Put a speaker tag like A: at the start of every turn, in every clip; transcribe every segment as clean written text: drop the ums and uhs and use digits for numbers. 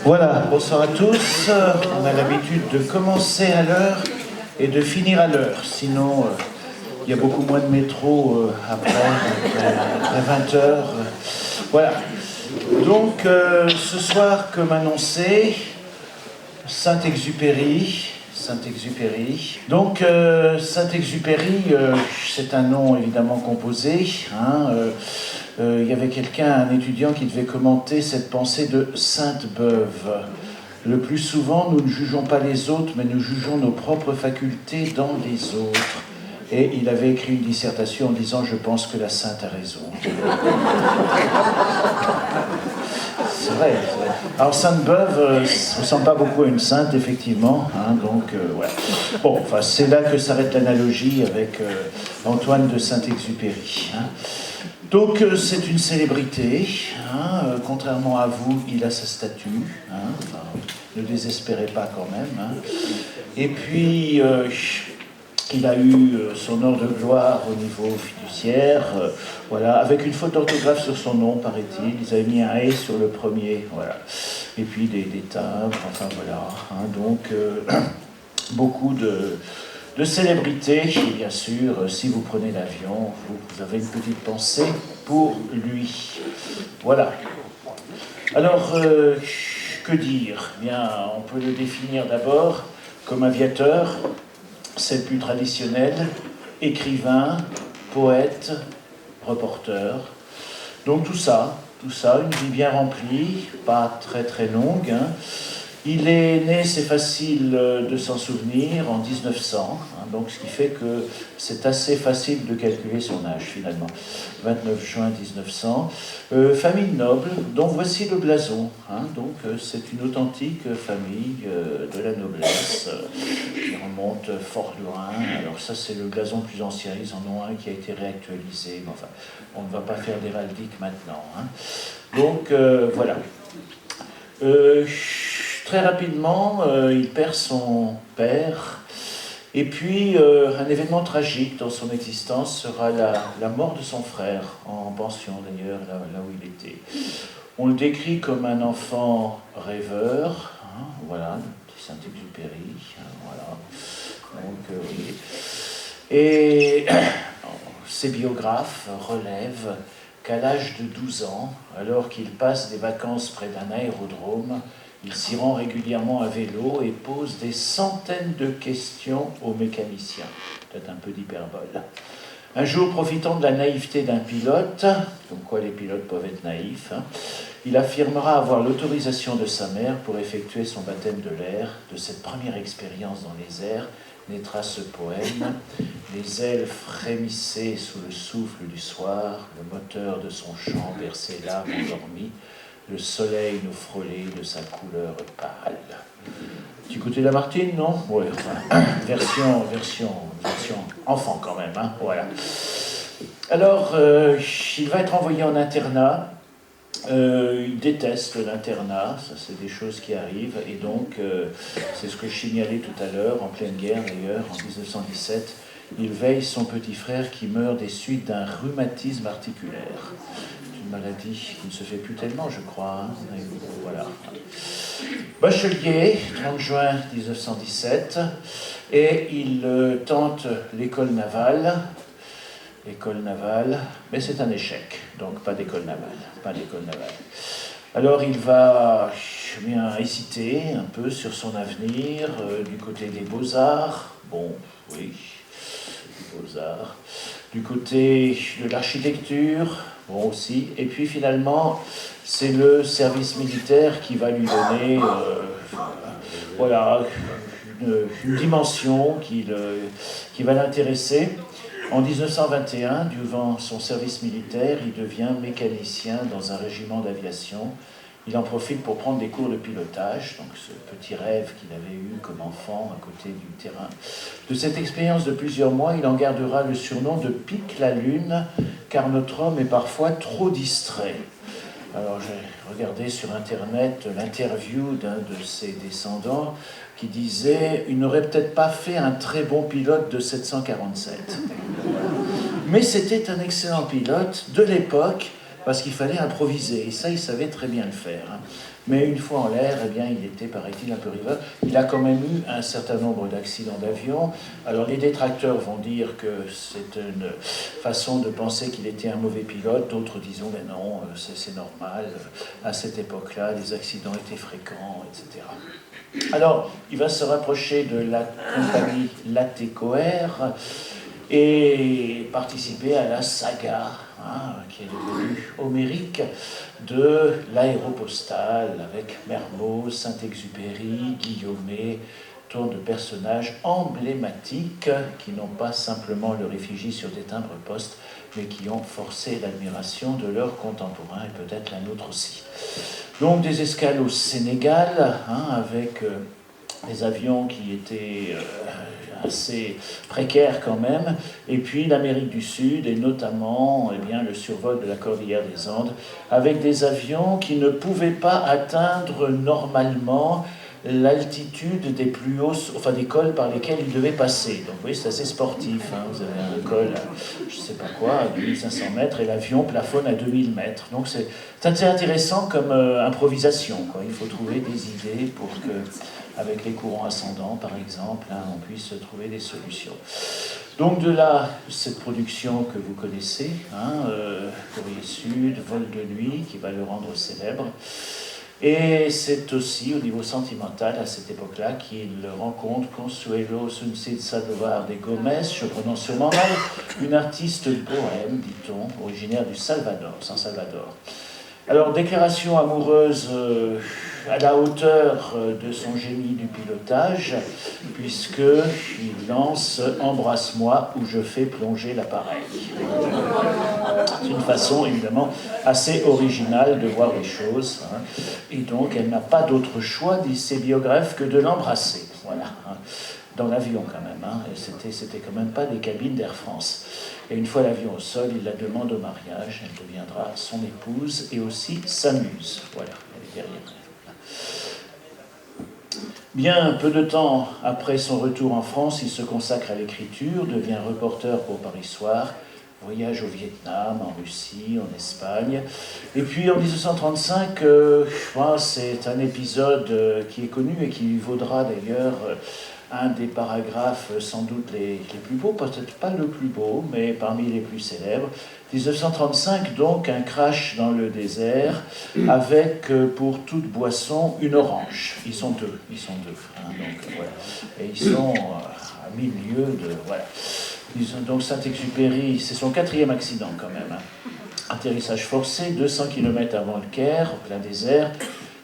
A: Voilà, bonsoir à tous. On a l'habitude de commencer à l'heure et de finir à l'heure. Sinon, il y a beaucoup moins de métro après 20 heures. Voilà. Donc, ce soir, comme annoncé, Saint-Exupéry. Donc, Saint-Exupéry, c'est un nom évidemment composé. Il y avait un étudiant qui devait commenter cette pensée de Sainte-Beuve. Le plus souvent, nous ne jugeons pas les autres, mais nous jugeons nos propres facultés dans les autres. Et il avait écrit une dissertation en disant « Je pense que la Sainte a raison ». C'est vrai. Alors Sainte-Beuve ne ressemble pas beaucoup à une sainte, effectivement. Ouais. Bon, enfin, c'est là que s'arrête l'analogie avec Antoine de Saint-Exupéry. Donc c'est une célébrité, contrairement à vous, il a sa statue, enfin, ne désespérez pas quand même. Et puis il a eu son heure de gloire au niveau fiduciaire, voilà, avec une faute d'orthographe sur son nom, paraît-il, ils avaient mis un « et » sur le premier, voilà. Et puis des timbres, enfin voilà, donc beaucoup de célébrités, et bien sûr, si vous prenez l'avion, vous avez une petite pensée pour lui. Voilà. Alors, que dire ? Bien, on peut le définir d'abord comme aviateur, c'est le plus traditionnel, écrivain, poète, reporter. Donc tout ça, une vie bien remplie, pas très très longue. Il est né, c'est facile de s'en souvenir, en 1900, donc ce qui fait que c'est assez facile de calculer son âge finalement. 29 juin 1900. Famille noble, dont voici le blason. Donc c'est une authentique famille de la noblesse qui remonte fort loin. Alors ça c'est le blason plus ancien, ils en ont un qui a été réactualisé. Mais enfin, on ne va pas faire d'héraldique maintenant. Donc voilà. Très rapidement, il perd son père, et puis un événement tragique dans son existence sera la mort de son frère, en pension d'ailleurs, là où il était. On le décrit comme un enfant rêveur, voilà, petit Saint-Exupéry, voilà. Donc, oui. Et ses biographes relèvent qu'à l'âge de 12 ans, alors qu'il passe des vacances près d'un aérodrome, il s'y rend régulièrement à vélo et pose des centaines de questions aux mécaniciens. Peut-être un peu d'hyperbole. Un jour, profitant de la naïveté d'un pilote, comme quoi les pilotes peuvent être naïfs, il affirmera avoir l'autorisation de sa mère pour effectuer son baptême de l'air. De cette première expérience dans les airs naîtra ce poème. Les ailes frémissaient sous le souffle du soir, le moteur de son chant versait l'âme endormie. Le soleil nous frôlait de sa couleur pâle. Petit côté Lamartine, non ? Oui, enfin, version enfant quand même, voilà. Alors, il va être envoyé en internat. Il déteste l'internat, ça c'est des choses qui arrivent, et donc, c'est ce que je signalais tout à l'heure, en pleine guerre d'ailleurs, en 1917, il veille son petit frère qui meurt des suites d'un rhumatisme articulaire. Maladie qui ne se fait plus tellement, je crois. Voilà. Bachelier, 30 juin 1917, et il tente l'école navale, mais c'est un échec, donc pas d'école navale. Alors il va bien hésiter un peu sur son avenir, du côté des beaux-arts, bon, oui, des beaux-arts, du côté de l'architecture, bon aussi, et puis finalement, c'est le service militaire qui va lui donner une dimension qui va l'intéresser. En 1921, durant son service militaire, il devient mécanicien dans un régiment d'aviation. Il en profite pour prendre des cours de pilotage, donc ce petit rêve qu'il avait eu comme enfant à côté du terrain. De cette expérience de plusieurs mois, il en gardera le surnom de Pique la Lune, car notre homme est parfois trop distrait. Alors j'ai regardé sur Internet l'interview d'un de ses descendants qui disait « Il n'aurait peut-être pas fait un très bon pilote de 747 ». Mais c'était un excellent pilote de l'époque, parce qu'il fallait improviser, et ça, il savait très bien le faire. Hein. Mais une fois en l'air, eh bien, il était, paraît-il, un peu riveur. Il a quand même eu un certain nombre d'accidents d'avion. Alors, les détracteurs vont dire que c'est une façon de penser qu'il était un mauvais pilote. D'autres disent, mais non, c'est normal. À cette époque-là, les accidents étaient fréquents, etc. Alors, il va se rapprocher de la compagnie Latécoère et participer à la saga, qui est devenue homérique, de l'aéropostale avec Mermoz, Saint-Exupéry, Guillaumet, tour de personnages emblématiques qui n'ont pas simplement leur effigie sur des timbres-poste, mais qui ont forcé l'admiration de leurs contemporains et peut-être la nôtre aussi. Donc des escales au Sénégal, avec des avions qui étaient assez précaires quand même, et puis l'Amérique du Sud, et notamment le survol de la Cordillère des Andes, avec des avions qui ne pouvaient pas atteindre normalement l'altitude des plus hauts, enfin des cols par lesquels ils devaient passer. Donc vous voyez, c'est assez sportif. Vous avez un col, je ne sais pas quoi, à 2500 mètres, et l'avion plafonne à 2000 mètres. Donc c'est assez intéressant comme improvisation, quoi. Il faut trouver des idées pour que, avec les courants ascendants, par exemple, on puisse trouver des solutions. Donc de là, cette production que vous connaissez, Courrier Sud, Vol de nuit, qui va le rendre célèbre. Et c'est aussi au niveau sentimental, à cette époque-là, qu'il rencontre Consuelo Sunset Salvador de Gomez, je prononce sûrement mal, une artiste bohème, dit-on, originaire du Salvador, San Salvador. Alors, déclaration amoureuse à la hauteur de son génie du pilotage, puisqu'il lance « Embrasse-moi ou je fais plonger l'appareil ». C'est une façon, évidemment, assez originale de voir les choses. Et donc, elle n'a pas d'autre choix, disent ses biographes, que de l'embrasser. Voilà. Dans l'avion, quand même. C'était quand même pas des cabines d'Air France. Et une fois l'avion au sol, il la demande au mariage. Elle deviendra son épouse et aussi sa muse. Voilà, elle est derrière. Bien peu de temps après son retour en France, il se consacre à l'écriture, devient reporter pour Paris Soir, voyage au Vietnam, en Russie, en Espagne. Et puis en 1935, c'est un épisode qui est connu et qui lui vaudra d'ailleurs un des paragraphes sans doute les plus beaux, peut-être pas le plus beau, mais parmi les plus célèbres. 1935, donc, un crash dans le désert avec, pour toute boisson, une orange. Ils sont deux. Donc, voilà. Et ils sont à 1000 lieues de... Voilà. Donc Saint-Exupéry, c'est son 4e accident quand même. Atterrissage forcé, 200 km avant le Caire, au plein désert.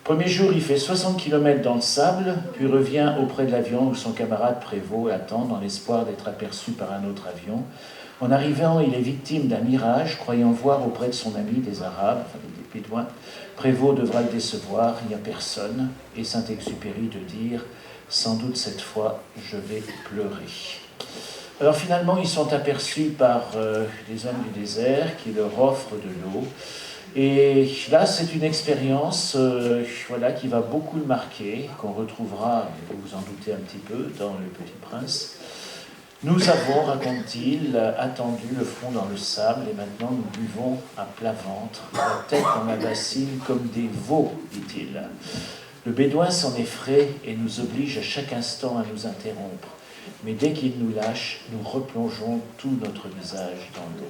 A: Premier jour, il fait 60 km dans le sable, puis revient auprès de l'avion où son camarade Prévost attend dans l'espoir d'être aperçu par un autre avion. En arrivant, il est victime d'un mirage, croyant voir auprès de son ami des Arabes, enfin des Bédouins. Prévost devra le décevoir, il n'y a personne, et Saint-Exupéry de dire « Sans doute cette fois, je vais pleurer ». Alors finalement, ils sont aperçus par les hommes du désert qui leur offrent de l'eau. Et là, c'est une expérience qui va beaucoup le marquer, qu'on retrouvera, vous vous en doutez un petit peu, dans Le Petit Prince. Nous avons, raconte-t-il, attendu le front dans le sable et maintenant nous buvons à plat ventre, la tête dans la bassine comme des veaux, dit-il. Le Bédouin s'en effraie et nous oblige à chaque instant à nous interrompre. Mais dès qu'il nous lâche, nous replongeons tout notre visage dans l'eau.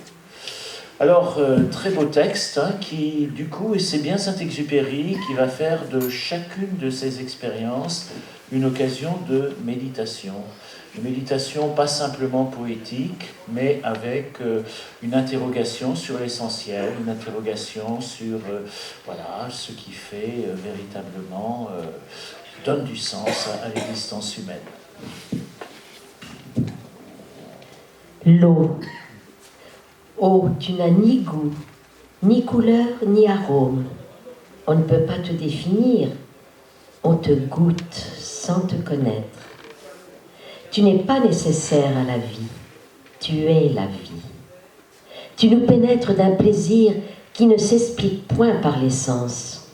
A: Alors, très beau texte, qui, du coup, et c'est bien Saint-Exupéry qui va faire de chacune de ces expériences une occasion de méditation. Une méditation pas simplement poétique, mais avec une interrogation sur l'essentiel, une interrogation sur ce qui fait véritablement, donne du sens à l'existence humaine.
B: L'eau. Eau, tu n'as ni goût, ni couleur, ni arôme. On ne peut pas te définir. On te goûte sans te connaître. Tu n'es pas nécessaire à la vie. Tu es la vie. Tu nous pénètres d'un plaisir qui ne s'explique point par les sens.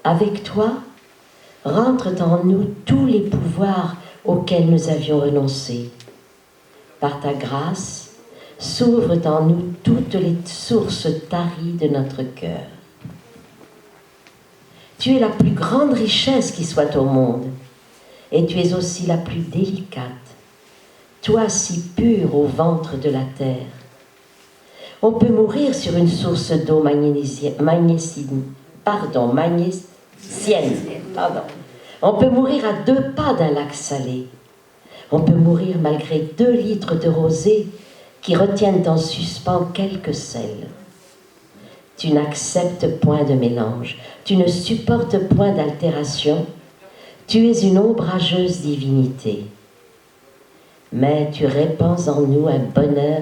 B: Avec toi, rentrent en nous tous les pouvoirs auxquels nous avions renoncé. Par ta grâce, s'ouvrent en nous toutes les sources taries de notre cœur. Tu es la plus grande richesse qui soit au monde, et tu es aussi la plus délicate, toi si pure au ventre de la terre. On peut mourir sur une source d'eau magnésienne. On peut mourir à 2 pas d'un lac salé. On peut mourir malgré 2 litres de rosée qui retiennent en suspens quelques sels. Tu n'acceptes point de mélange, tu ne supportes point d'altération, tu es une ombrageuse divinité. Mais tu répands en nous un bonheur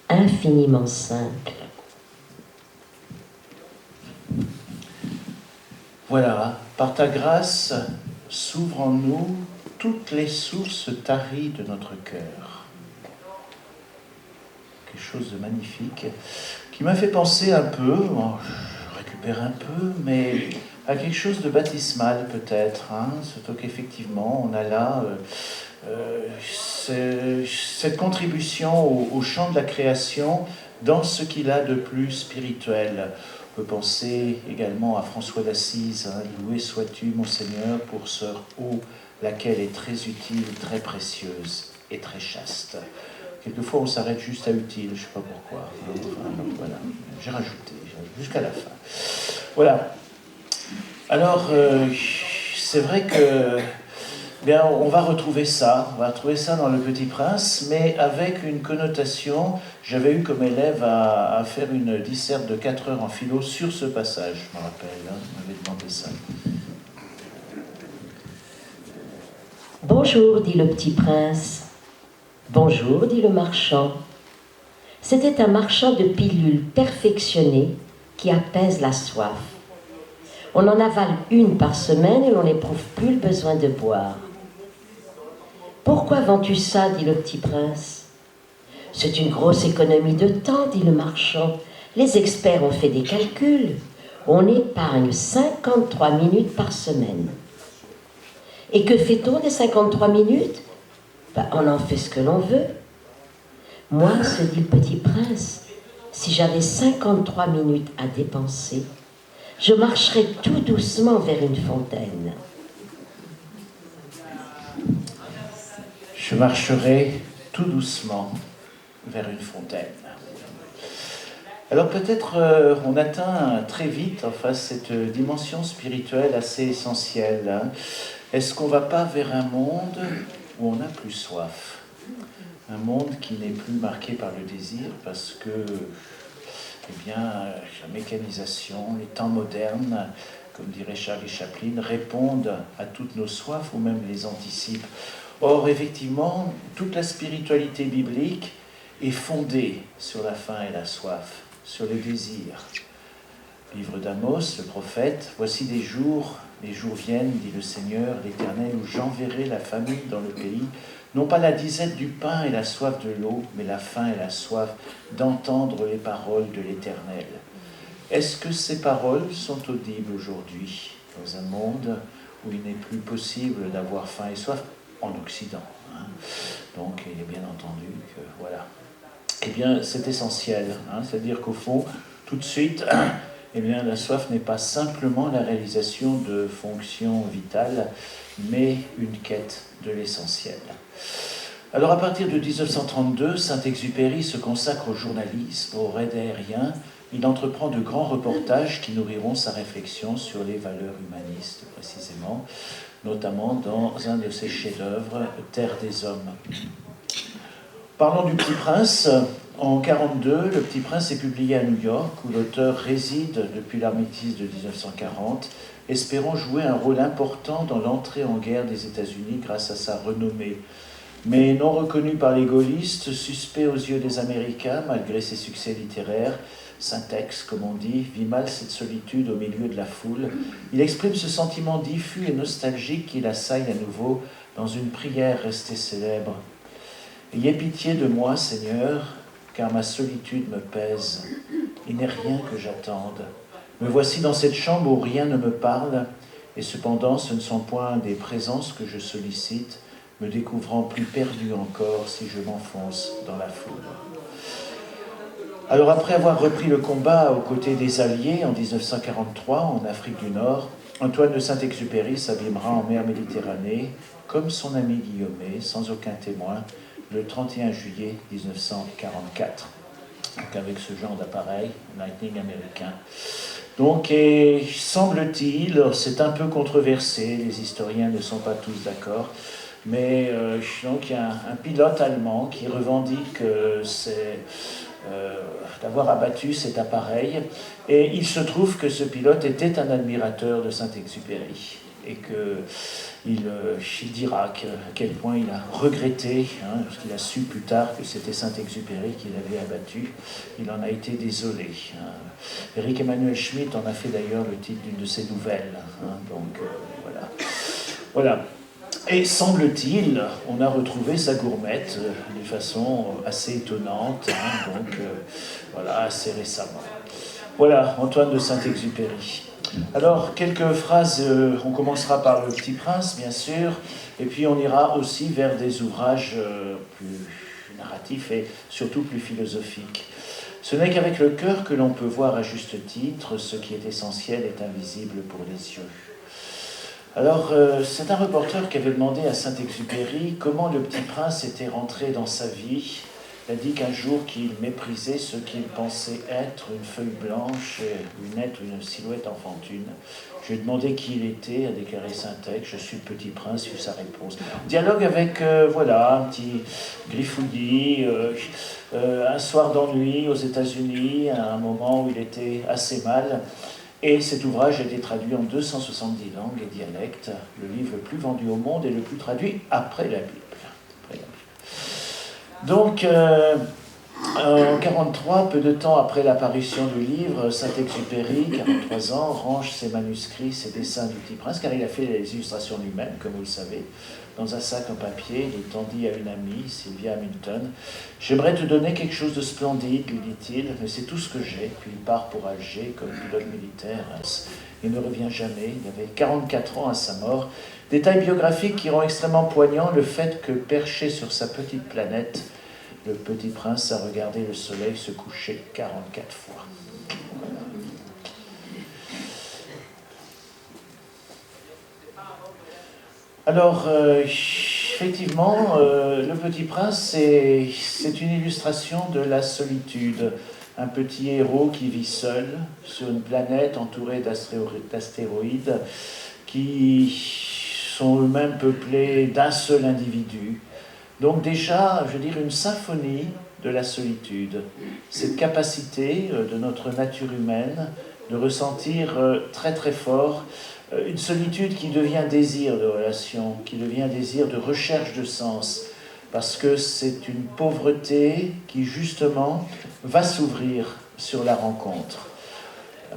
B: infiniment simple.
A: Voilà, par ta grâce s'ouvrent en nous toutes les sources taries de notre cœur. Quelque chose de magnifique qui m'a fait penser un peu, je récupère un peu, mais à quelque chose de baptismal peut-être, surtout qu'effectivement on a là cette contribution au champ de la création dans ce qu'il a de plus spirituel. On peut penser également à François d'Assise, loué sois-tu mon Seigneur pour ce eau, laquelle est très utile, très précieuse et très chaste. Quelquefois on s'arrête juste à utile, je ne sais pas pourquoi. Voilà, j'ai rajouté jusqu'à la fin. Voilà. Alors, c'est vrai que bien, on va retrouver ça dans Le Petit Prince, mais avec une connotation. J'avais eu comme élève à faire une disserte de 4 heures en philo sur ce passage, je me rappelle, on m'avait demandé ça.
B: Bonjour, dit le petit prince. Bonjour, dit le marchand. C'était un marchand de pilules perfectionnées qui apaise la soif. On en avale 1 par semaine et l'on n'éprouve plus le besoin de boire. Pourquoi vends-tu ça, dit le petit prince. C'est une grosse économie de temps, dit le marchand. Les experts ont fait des calculs. On épargne 53 minutes par semaine. Et que fait-on des 53 minutes ? On en fait ce que l'on veut. Moi, se dit le petit prince, si j'avais 53 minutes à dépenser, je marcherais tout doucement vers une fontaine.
A: Je marcherai tout doucement vers une fontaine. Alors peut-être on atteint très vite cette dimension spirituelle assez essentielle. Est-ce qu'on ne va pas vers un monde où on n'a plus soif ? Un monde qui n'est plus marqué par le désir parce que la mécanisation, les temps modernes, comme dirait Charlie Chaplin, répondent à toutes nos soifs ou même les anticipent. Or, effectivement, toute la spiritualité biblique est fondée sur la faim et la soif, sur le désir. Livre d'Amos, le prophète, « Voici les jours viennent, dit le Seigneur, l'Éternel, où j'enverrai la famine dans le pays, non pas la disette du pain et la soif de l'eau, mais la faim et la soif d'entendre les paroles de l'Éternel. » Est-ce que ces paroles sont audibles aujourd'hui, dans un monde où il n'est plus possible d'avoir faim et soif, en Occident, Donc, il est bien entendu que, voilà. Eh bien, c'est essentiel, c'est-à-dire qu'au fond, tout de suite, la soif n'est pas simplement la réalisation de fonctions vitales, mais une quête de l'essentiel. Alors, à partir de 1932, Saint-Exupéry se consacre au journalisme, au raid aérien. Il entreprend de grands reportages qui nourriront sa réflexion sur les valeurs humanistes, précisément, notamment dans un de ses chefs-d'œuvre, Terre des Hommes. Parlons du Petit Prince. En 1942, Le Petit Prince est publié à New York, où l'auteur réside depuis l'armistice de 1940, espérant jouer un rôle important dans l'entrée en guerre des États-Unis grâce à sa renommée. Mais non reconnu par les gaullistes, suspect aux yeux des Américains, malgré ses succès littéraires, Syntex, comme on dit, vit mal cette solitude au milieu de la foule. Il exprime ce sentiment diffus et nostalgique qui l'assaille à nouveau dans une prière restée célèbre. « Ayez pitié de moi, Seigneur, car ma solitude me pèse. Il n'est rien que j'attende. Me voici dans cette chambre où rien ne me parle, et cependant ce ne sont point des présences que je sollicite, me découvrant plus perdu encore si je m'enfonce dans la foule. » Alors après avoir repris le combat aux côtés des Alliés en 1943 en Afrique du Nord, Antoine de Saint-Exupéry s'abîmera en mer Méditerranée, comme son ami Guillaumet, sans aucun témoin, le 31 juillet 1944. Donc avec ce genre d'appareil, Lightning américain. Donc, et semble-t-il, c'est un peu controversé, les historiens ne sont pas tous d'accord, mais donc il y a un pilote allemand qui revendique d'avoir abattu cet appareil, et il se trouve que ce pilote était un admirateur de Saint-Exupéry, et qu'il dira à quel point il a regretté, parce qu'il a su plus tard que c'était Saint-Exupéry qui l'avait abattu. Il en a été désolé. Éric Emmanuel Schmitt en a fait d'ailleurs le titre d'une de ses nouvelles. Voilà. Voilà. Et semble-t-il, on a retrouvé sa gourmette de façon assez étonnante, voilà, assez récemment. Voilà, Antoine de Saint-Exupéry. Alors, quelques phrases, on commencera par Le Petit Prince, bien sûr, et puis on ira aussi vers des ouvrages plus narratifs et surtout plus philosophiques. Ce n'est qu'avec le cœur que l'on peut voir à juste titre, ce qui est essentiel est invisible pour les yeux. Alors, c'est un reporter qui avait demandé à Saint-Exupéry comment le Petit Prince était rentré dans sa vie. Il a dit qu'un jour qu'il méprisait ce qu'il pensait être une feuille blanche, une silhouette enfantine. Je lui ai demandé qui il était, a déclaré Saint-Ex, je suis le Petit Prince, fut sa réponse. Dialogue avec, un petit griffouillis, un soir d'ennui aux États-Unis, à un moment où il était assez mal. Et cet ouvrage a été traduit en 270 langues et dialectes, le livre le plus vendu au monde et le plus traduit après la Bible. Donc, en 1943, peu de temps après l'apparition du livre, Saint-Exupéry, 43 ans, range ses manuscrits, ses dessins du Petit Prince, car il a fait les illustrations lui-même, comme vous le savez, dans un sac en papier. Il tendit à une amie, Sylvia Hamilton. « J'aimerais te donner quelque chose de splendide, lui dit-il, mais c'est tout ce que j'ai. » Puis il part pour Alger comme pilote militaire. Il ne revient jamais. Il avait 44 ans à sa mort. Détail biographique qui rend extrêmement poignant le fait que, perché sur sa petite planète, le Petit Prince a regardé le soleil se coucher 44 fois. Alors, effectivement, le Petit Prince, c'est une illustration de la solitude. Un petit héros qui vit seul sur une planète entourée d'astéroïdes qui sont eux-mêmes peuplés d'un seul individu. Donc déjà, je veux dire, une symphonie de la solitude. Cette capacité de notre nature humaine de ressentir très très fort une solitude qui devient désir de relation, qui devient désir de recherche de sens, parce que c'est une pauvreté qui justement va s'ouvrir sur la rencontre.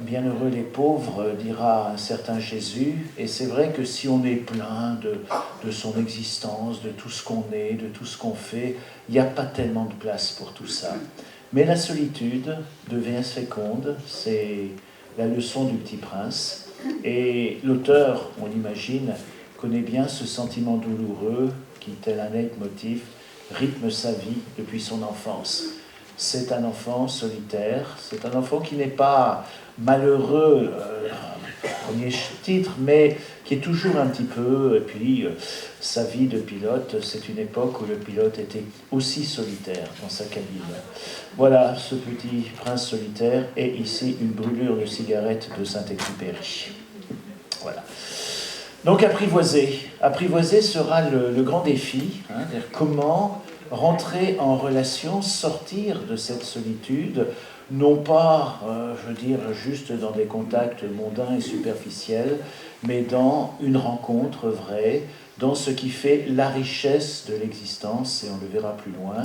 A: Bienheureux les pauvres, dira un certain Jésus, et c'est vrai que si on est plein de son existence, de tout ce qu'on est, de tout ce qu'on fait, il n'y a pas tellement de place pour tout ça. Mais la solitude devient féconde, c'est la leçon du Petit Prince, et l'auteur, on l'imagine, connaît bien ce sentiment douloureux qui, tel un leitmotiv, rythme sa vie depuis son enfance. C'est un enfant solitaire, c'est un enfant qui n'est pas malheureux, premier titre, mais qui est toujours un petit peu, et puis sa vie de pilote, c'est une époque où le pilote était aussi solitaire dans sa cabine. Voilà ce Petit Prince solitaire, et ici une brûlure de cigarette de Saint-Exupéry. Voilà. Donc apprivoiser sera le grand défi, comment rentrer en relation, sortir de cette solitude, non pas, juste dans des contacts mondains et superficiels, mais dans une rencontre vraie, dans ce qui fait la richesse de l'existence, et on le verra plus loin,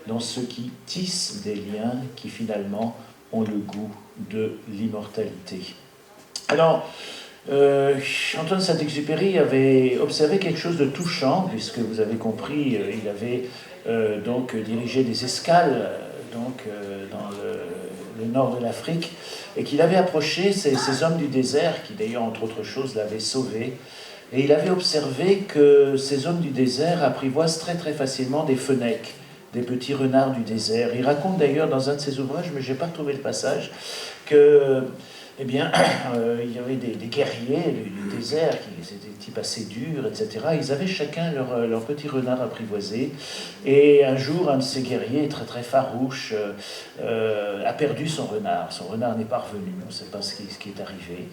A: dans ce qui tisse des liens qui finalement ont le goût de l'immortalité. Alors, Antoine de Saint-Exupéry avait observé quelque chose de touchant, puisque vous avez compris, il avait dirigé des escales dans le nord de l'Afrique, et qu'il avait approché ces hommes du désert, qui d'ailleurs, entre autres choses, l'avaient sauvé, et il avait observé que ces hommes du désert apprivoisent très très facilement des fennecs, des petits renards du désert. Il raconte d'ailleurs dans un de ses ouvrages, mais je n'ai pas retrouvé le passage, que eh bien, il y avait des guerriers du désert, qui étaient des types assez durs, etc. Ils avaient chacun leur petit renard apprivoisé. Et un jour, un de ces guerriers, très très farouche, a perdu son renard. Son renard n'est pas revenu, on ne sait pas ce qui est arrivé.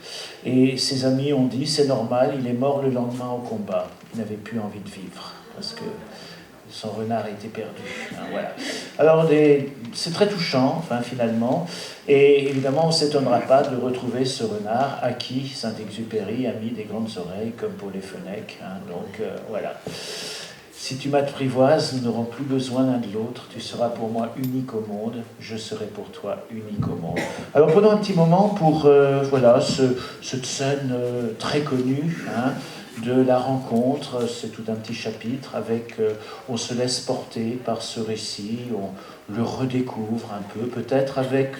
A: Et ses amis ont dit, c'est normal, il est mort le lendemain au combat. Il n'avait plus envie de vivre, parce que son renard était perdu. Hein, voilà. Alors, c'est très touchant, enfin, finalement. Et évidemment, on ne s'étonnera pas de retrouver ce renard à qui Saint-Exupéry a mis des grandes oreilles, comme pour les Fennecs. Hein, donc, voilà. Si tu m'apprivoises, nous n'aurons plus besoin l'un de l'autre. Tu seras pour moi unique au monde. Je serai pour toi unique au monde. Alors, prenons un petit moment pour, voilà, cette scène très connue, hein, de la rencontre. C'est tout un petit chapitre avec, on se laisse porter par ce récit, on le redécouvre un peu, peut-être avec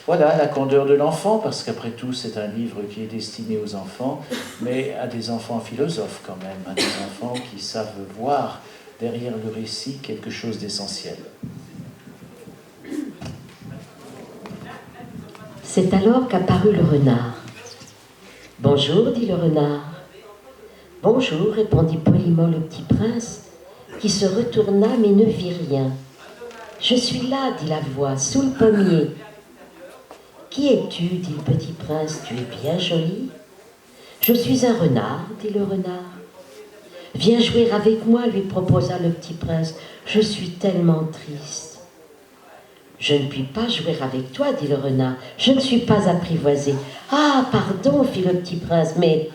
A: voilà, la candeur de l'enfant, parce qu'après tout c'est un livre qui est destiné aux enfants, mais à des enfants philosophes quand même, à des enfants qui savent voir derrière le récit quelque chose d'essentiel.
B: C'est alors qu'apparut le renard. « Bonjour, dit le renard. »« Bonjour, répondit poliment le petit prince, qui se retourna mais ne vit rien. »« Je suis là, dit la voix, sous le pommier. »« Qui es-tu, dit le petit prince, tu es bien joli. »« Je suis un renard, dit le renard. »« Viens jouer avec moi, lui proposa le petit prince, je suis tellement triste. »« Je ne puis pas jouer avec toi, dit le renard, je ne suis pas apprivoisé. »« Ah, pardon, fit le petit prince, mais... »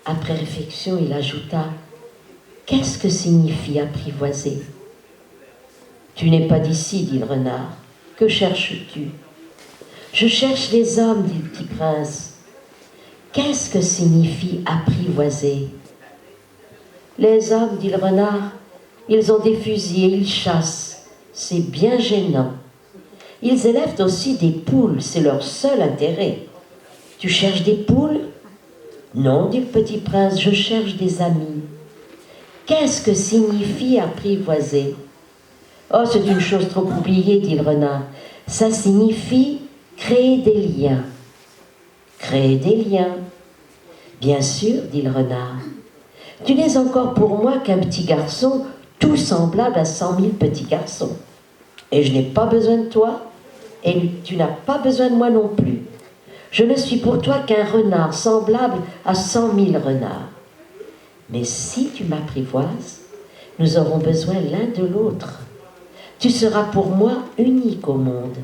B: Après réflexion, il ajouta « Qu'est-ce que signifie apprivoiser ?»« Tu n'es pas d'ici, dit le renard. Que cherches-tu ?»« Je cherche les hommes, dit le petit prince. »« Qu'est-ce que signifie apprivoiser ?»« Les hommes, dit le renard, ils ont des fusils et ils chassent. C'est bien gênant. Ils élèvent aussi des poules, c'est leur seul intérêt. Tu cherches des poules ? Non, dit le petit prince, je cherche des amis. Qu'est-ce que signifie apprivoiser ? Oh, c'est une chose trop oubliée, dit le renard. Ça signifie créer des liens. Créer des liens. Bien sûr, dit le renard. Tu n'es encore pour moi qu'un petit garçon, tout semblable à 100 000 petits garçons. Et je n'ai pas besoin de toi, et tu n'as pas besoin de moi non plus. Je ne suis pour toi qu'un renard semblable à 100 000 renards. Mais si tu m'apprivoises, nous aurons besoin l'un de l'autre. Tu seras pour moi unique au monde.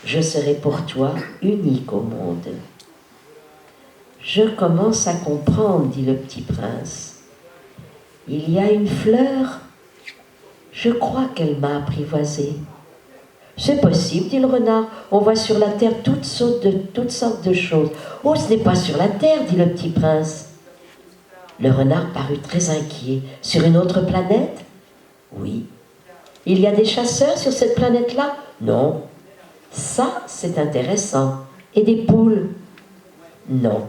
B: Je serai pour toi unique au monde. Je commence à comprendre, dit le petit prince. Il y a une fleur, je crois qu'elle m'a apprivoisé. C'est possible, dit le renard, on voit sur la terre toutes sortes de choses. Oh, ce n'est pas sur la terre, dit le petit prince. Le renard parut très inquiet. Sur une autre planète ? Oui. Il y a des chasseurs sur cette planète-là ? Non. Ça, c'est intéressant. Et des poules ? Non.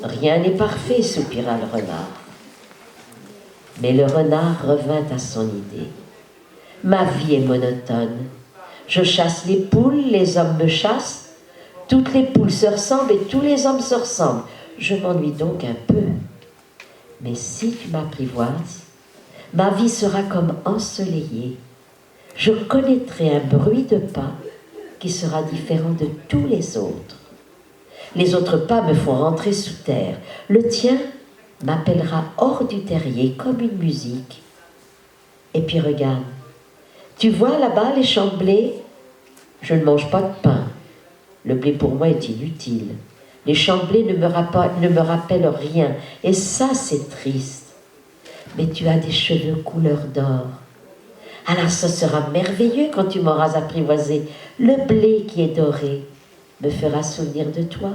B: Rien n'est parfait, soupira le renard. Mais le renard revint à son idée. Ma vie est monotone. Je chasse les poules, les hommes me chassent. Toutes les poules se ressemblent et tous les hommes se ressemblent. Je m'ennuie donc un peu. Mais si tu m'apprivoises, ma vie sera comme ensoleillée. Je connaîtrai un bruit de pas qui sera différent de tous les autres. Les autres pas me font rentrer sous terre. Le tien m'appellera hors du terrier comme une musique. Et puis regarde, tu vois là-bas les champs de blé ? Je ne mange pas de pain. Le blé pour moi est inutile. Les champs de blé ne me rappellent rien. Et ça, c'est triste. Mais tu as des cheveux couleur d'or. Alors ce sera merveilleux quand tu m'auras apprivoisé. Le blé qui est doré me fera souvenir de toi.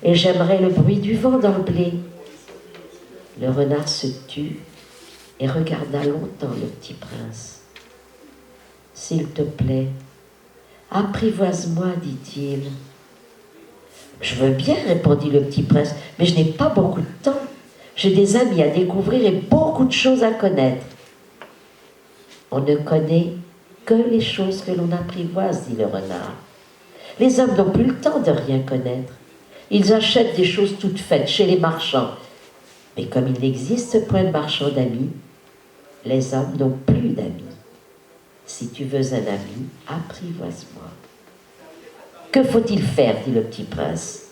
B: Et j'aimerais le bruit du vent dans le blé. Le renard se tut et regarda longtemps le petit prince. « S'il te plaît, apprivoise-moi, dit-il. »« Je veux bien, répondit le petit prince, mais je n'ai pas beaucoup de temps. J'ai des amis à découvrir et beaucoup de choses à connaître. » On ne connaît que les choses que l'on apprivoise, dit le renard. Les hommes n'ont plus le temps de rien connaître. Ils achètent des choses toutes faites chez les marchands. Mais comme il n'existe point de marchand d'amis, les hommes n'ont plus d'amis. Si tu veux un ami, apprivoise-moi. Que faut-il faire, dit le petit prince.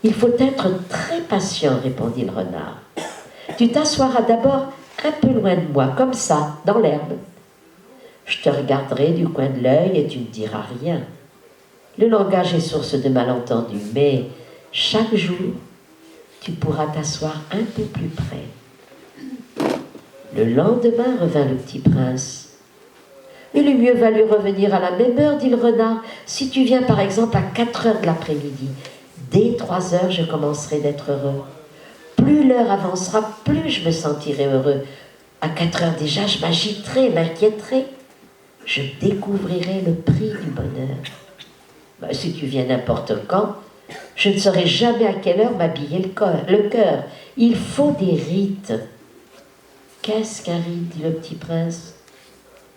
B: Il faut être très patient, répondit le renard. Tu t'assoiras d'abord un peu loin de moi, comme ça, dans l'herbe. Je te regarderai du coin de l'œil et tu ne diras rien. Le langage est source de malentendus, mais chaque jour, tu pourras t'asseoir un peu plus près. Le lendemain revint le petit prince. Il eût mieux valu revenir à la même heure, dit le renard, si tu viens par exemple à 4 heures de l'après-midi. Dès 3 heures, je commencerai d'être heureux. Plus l'heure avancera, plus je me sentirai heureux. À 4 heures déjà, je m'agiterai, m'inquiéterai. Je découvrirai le prix du bonheur. Si tu viens n'importe quand, je ne saurai jamais à quelle heure m'habiller le cœur. Il faut des rites. Qu'est-ce qu'un rite, dit le petit prince.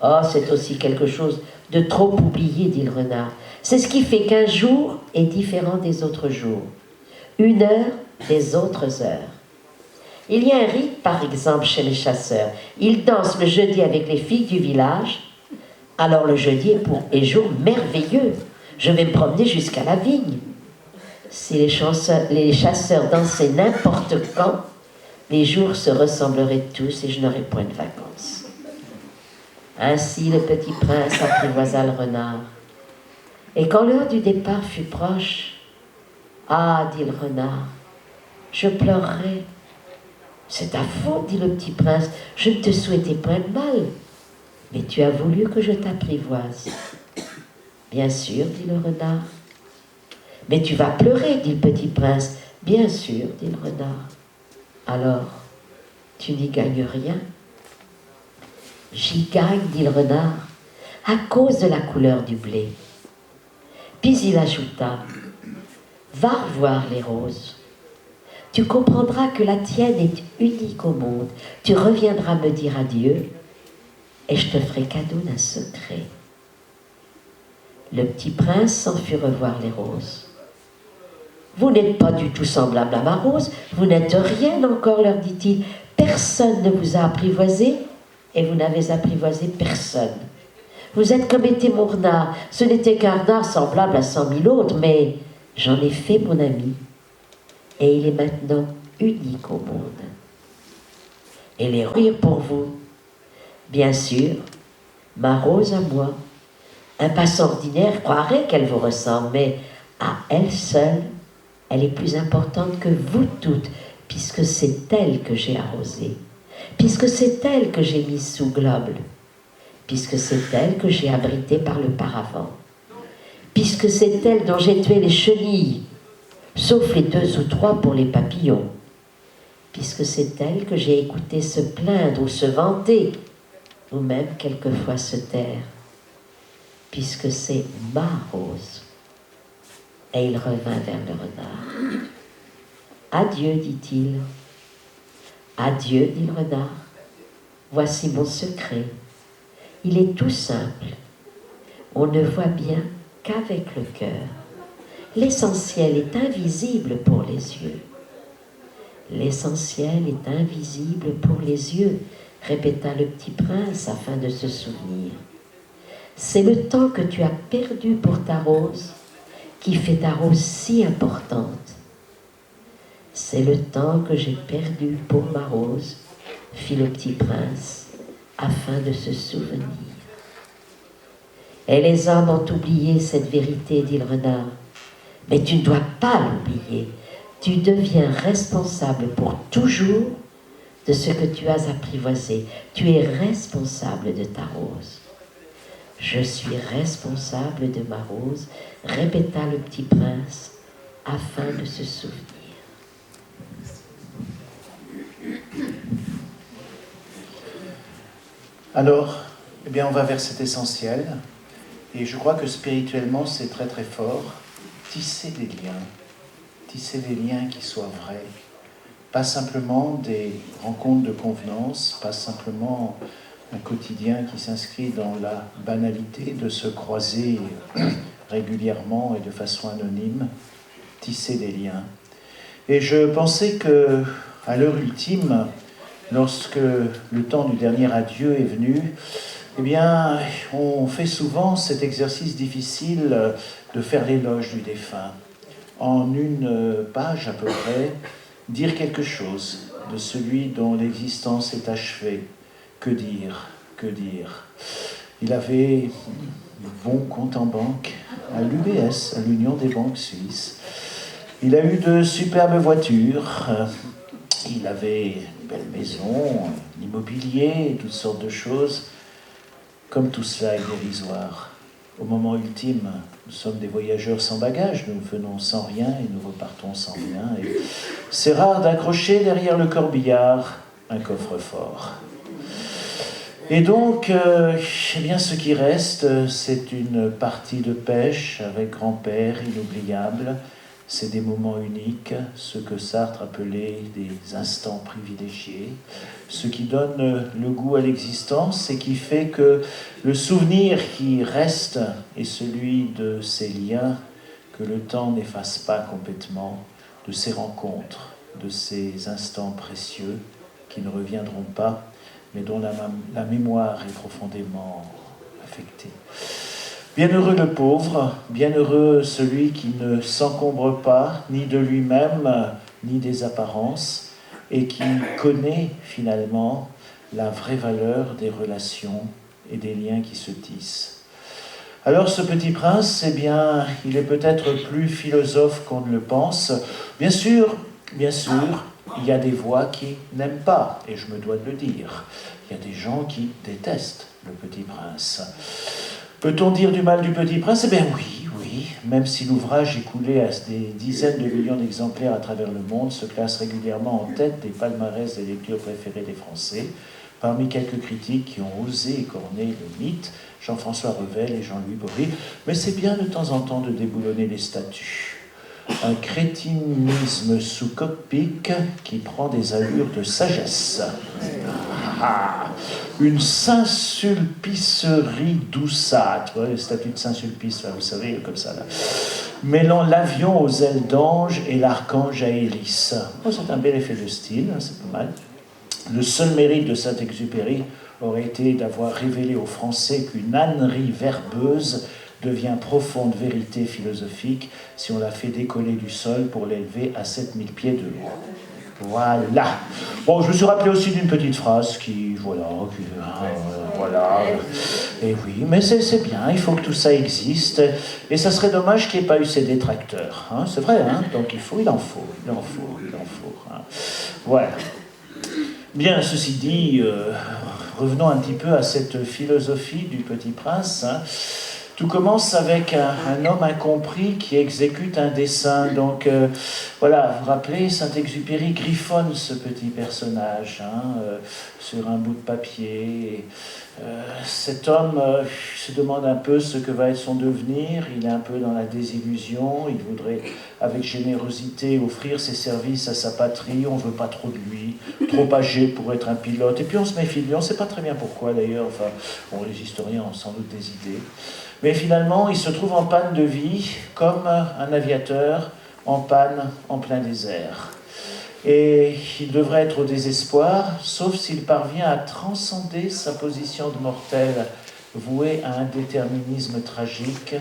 B: Oh, c'est aussi quelque chose de trop oublié, dit le renard. C'est ce qui fait qu'un jour est différent des autres jours, une heure des autres heures. Il y a un rite, par exemple, chez les chasseurs. Ils dansent le jeudi avec les filles du village. Alors le jeudi est jour merveilleux. Je vais me promener jusqu'à la vigne. Si les chasseurs dansaient n'importe quand, les jours se ressembleraient tous et je n'aurais point de vacances. Ainsi le petit prince apprivoisa le renard. Et quand l'heure du départ fut proche, « Ah, dit le renard, je pleurerai. »« C'est ta faute, dit le petit prince, je ne te souhaitais point de mal, mais tu as voulu que je t'apprivoise. »« Bien sûr, dit le renard. »« Mais tu vas pleurer, dit le petit prince. »« Bien sûr, dit le renard. »« Alors, tu n'y gagnes rien. »« J'y gagne, dit le renard, à cause de la couleur du blé. » Puis il ajouta, « Va revoir les roses. Tu comprendras que la tienne est unique au monde. Tu reviendras me dire adieu et je te ferai cadeau d'un secret. » Le petit prince s'en fut revoir les roses. « Vous n'êtes pas du tout semblable à ma rose, vous n'êtes rien encore, leur dit-il. Personne ne vous a apprivoisé et vous n'avez apprivoisé personne. Vous êtes comme était mon renard, ce n'était qu'un renard semblable à 100 000 autres, mais j'en ai fait mon ami et il est maintenant unique au monde. Et les rire pour vous. Bien sûr, ma rose à moi, un passant ordinaire croirait qu'elle vous ressemble, mais à elle seule, elle est plus importante que vous toutes, puisque c'est elle que j'ai arrosée, puisque c'est elle que j'ai mise sous globe, puisque c'est elle que j'ai abritée par le paravent, puisque c'est elle dont j'ai tué les chenilles, sauf les 2 ou 3 pour les papillons, puisque c'est elle que j'ai écouté se plaindre ou se vanter, ou même quelquefois se taire, puisque c'est ma rose. Et il revint vers le renard. Adieu, dit-il. Adieu, dit le renard. Voici mon secret. Il est tout simple. On ne voit bien qu'avec le cœur. L'essentiel est invisible pour les yeux. L'essentiel est invisible pour les yeux, répéta le petit prince afin de se souvenir. C'est le temps que tu as perdu pour ta rose qui fait ta rose si importante. C'est le temps que j'ai perdu pour ma rose, fit le petit prince, afin de se souvenir. Et les hommes ont oublié cette vérité, dit le renard. Mais tu ne dois pas l'oublier. Tu deviens responsable pour toujours de ce que tu as apprivoisé. Tu es responsable de ta rose. Je suis responsable de ma rose, répéta le petit prince, afin de se souvenir.
A: Alors, eh bien, on va vers cet essentiel, et je crois que spirituellement, c'est très très fort. Tisser des liens qui soient vrais, pas simplement des rencontres de convenance, pas simplement un quotidien qui s'inscrit dans la banalité de se croiser régulièrement et de façon anonyme, tisser des liens. Et je pensais que, à l'heure ultime, lorsque le temps du dernier adieu est venu, eh bien, on fait souvent cet exercice difficile de faire l'éloge du défunt. En une page à peu près, dire quelque chose de celui dont l'existence est achevée. Que dire? Que dire? Il avait bon compte en banque à l'UBS, à l'Union des banques suisses. Il a eu de superbes voitures. Il avait une belle maison, un immobilier, toutes sortes de choses. Comme tout cela est dérisoire. Au moment ultime, nous sommes des voyageurs sans bagages, nous venons sans rien et nous repartons sans rien. Et c'est rare d'accrocher derrière le corbillard un coffre-fort. Et donc, eh bien, ce qui reste, c'est une partie de pêche avec grand-père inoubliable. C'est des moments uniques, ce que Sartre appelait des instants privilégiés, ce qui donne le goût à l'existence et qui fait que le souvenir qui reste est celui de ces liens que le temps n'efface pas complètement, de ces rencontres, de ces instants précieux qui ne reviendront pas, mais dont la mémoire est profondément affectée. Bienheureux le pauvre, bienheureux celui qui ne s'encombre pas ni de lui-même, ni des apparences, et qui connaît finalement la vraie valeur des relations et des liens qui se tissent. Alors ce petit prince, eh bien, il est peut-être plus philosophe qu'on ne le pense. Bien sûr, il y a des voix qui n'aiment pas, et je me dois de le dire. Il y a des gens qui détestent le petit prince. Peut-on dire du mal du Petit Prince? Eh bien oui, même si l'ouvrage écoulé à des dizaines de millions d'exemplaires à travers le monde se classe régulièrement en tête des palmarès des lectures préférées des Français, parmi quelques critiques qui ont osé écorner le mythe, Jean-François Revel et Jean-Louis Bory, mais c'est bien de temps en temps de déboulonner les statues. Un crétinisme sous coq-pic qui prend des allures de sagesse. Une Saint-Sulpicerie douceâtre, les statues de Saint-Sulpice, vous savez, comme ça, là. Mêlant l'avion aux ailes d'ange et l'archange à hélice. Oh, c'est un bel effet de style, hein, c'est pas mal. Le seul mérite de Saint-Exupéry aurait été d'avoir révélé aux Français qu'une ânerie verbeuse devient profonde vérité philosophique si on la fait décoller du sol pour l'élever à 7000 pieds de haut. Voilà. Bon, je me suis rappelé aussi d'une petite phrase qui, voilà. Et oui, mais c'est bien, il faut que tout ça existe. Et ça serait dommage qu'il n'y ait pas eu ces détracteurs. Hein, c'est vrai, hein, donc il en faut. Hein. Voilà. Bien, ceci dit, revenons un petit peu à cette philosophie du Petit Prince. Hein. Tout commence avec un homme incompris qui exécute un dessein. Donc voilà, vous vous rappelez, Saint-Exupéry griffonne ce petit personnage sur un bout de papier. Cet homme se demande un peu ce que va être son devenir. Il est un peu dans la désillusion. Il voudrait, avec générosité, offrir ses services à sa patrie. On ne veut pas trop de lui, trop âgé pour être un pilote. Et puis on se méfie de lui. On ne sait pas très bien pourquoi d'ailleurs. Enfin, bon, les historiens ont sans doute des idées. Mais finalement, il se trouve en panne de vie, comme un aviateur en panne en plein désert. Et il devrait être au désespoir, sauf s'il parvient à transcender sa position de mortel, voué à un déterminisme tragique,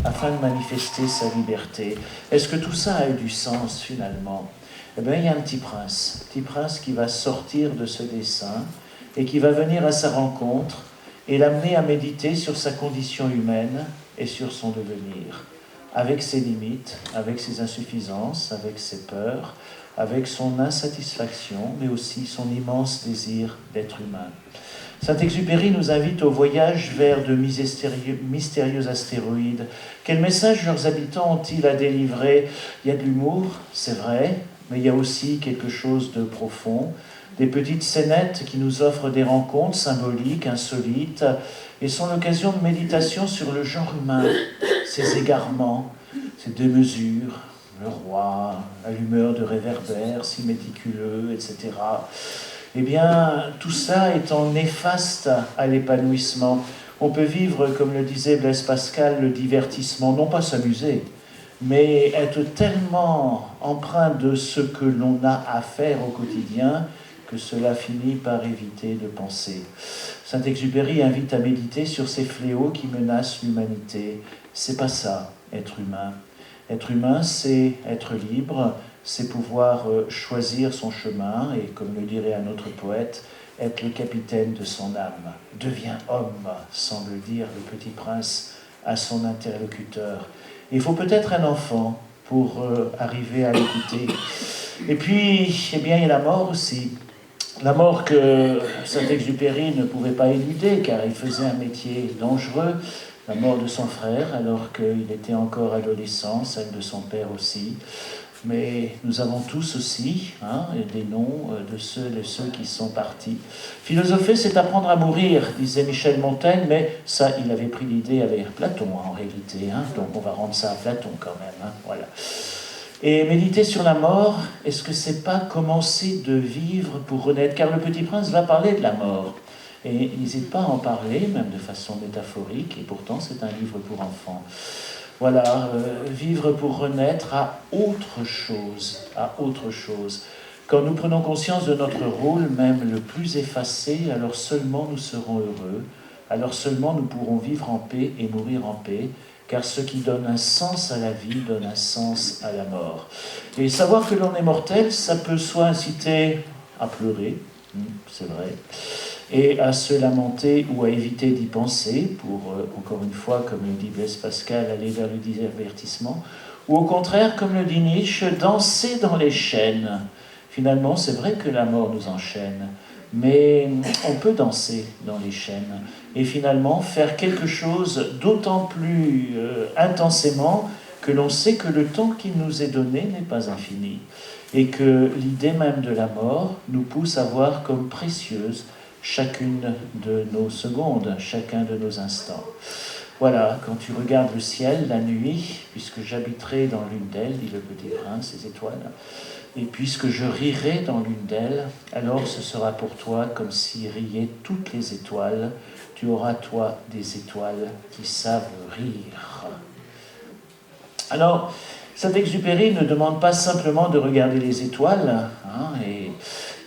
A: afin de manifester sa liberté. Est-ce que tout ça a eu du sens, finalement? Eh bien, il y a un petit prince qui va sortir de ce dessein et qui va venir à sa rencontre et l'amener à méditer sur sa condition humaine et sur son devenir, avec ses limites, avec ses insuffisances, avec ses peurs, avec son insatisfaction, mais aussi son immense désir d'être humain. Saint-Exupéry nous invite au voyage vers de mystérieux astéroïdes. Quel message leurs habitants ont-ils à délivrer? Il y a de l'humour, c'est vrai, mais il y a aussi quelque chose de profond. Des petites scénettes qui nous offrent des rencontres symboliques, insolites, et sont l'occasion de méditation sur le genre humain, ses égarements, ses démesures, le roi, à l'humeur de réverbère, si méticuleux, etc. eh bien, tout ça étant néfaste à l'épanouissement. On peut vivre, comme le disait Blaise Pascal, le divertissement, non pas s'amuser, mais être tellement empreint de ce que l'on a à faire au quotidien que cela finit par éviter de penser. Saint-Exupéry invite à méditer sur ces fléaux qui menacent l'humanité. C'est pas ça, être humain. Être humain, c'est être libre, c'est pouvoir choisir son chemin et, comme le dirait un autre poète, être le capitaine de son âme. Deviens homme, semble dire le petit prince à son interlocuteur. Il faut peut-être un enfant pour arriver à l'écouter. Et puis, eh bien, il y a la mort aussi. La mort que Saint-Exupéry ne pouvait pas éluder, car il faisait un métier dangereux. La mort de son frère, alors qu'il était encore adolescent, celle de son père aussi. Mais nous avons tous aussi des noms de ceux qui sont partis. Philosopher, c'est apprendre à mourir, disait Michel Montaigne, mais ça, il avait pris l'idée avec Platon, en réalité. Donc on va rendre ça à Platon quand même. Voilà. Et méditer sur la mort, est-ce que c'est pas commencer de vivre pour renaître? Car le Petit Prince va parler de la mort. Et il n'hésite pas à en parler, même de façon métaphorique, et pourtant c'est un livre pour enfants. Voilà, vivre pour renaître à autre chose, à autre chose. Quand nous prenons conscience de notre rôle, même le plus effacé, alors seulement nous serons heureux, alors seulement nous pourrons vivre en paix et mourir en paix, car ce qui donne un sens à la vie donne un sens à la mort. Et savoir que l'on est mortel, ça peut soit inciter à pleurer, c'est vrai, et à se lamenter ou à éviter d'y penser, pour, encore une fois, comme le dit Blaise Pascal, aller vers le divertissement, ou au contraire, comme le dit Nietzsche, danser dans les chaînes. Finalement, c'est vrai que la mort nous enchaîne, mais on peut danser dans les chaînes, et finalement faire quelque chose d'autant plus intensément que l'on sait que le temps qui nous est donné n'est pas infini, et que l'idée même de la mort nous pousse à voir comme précieuse chacune de nos secondes, chacun de nos instants. Voilà, quand tu regardes le ciel la nuit, puisque j'habiterai dans l'une d'elles, dit le Petit Prince, les étoiles, et puisque je rirai dans l'une d'elles, alors ce sera pour toi comme si riaient toutes les étoiles. Tu auras, toi, des étoiles qui savent rire. Alors, Saint-Exupéry ne demande pas simplement de regarder les étoiles, et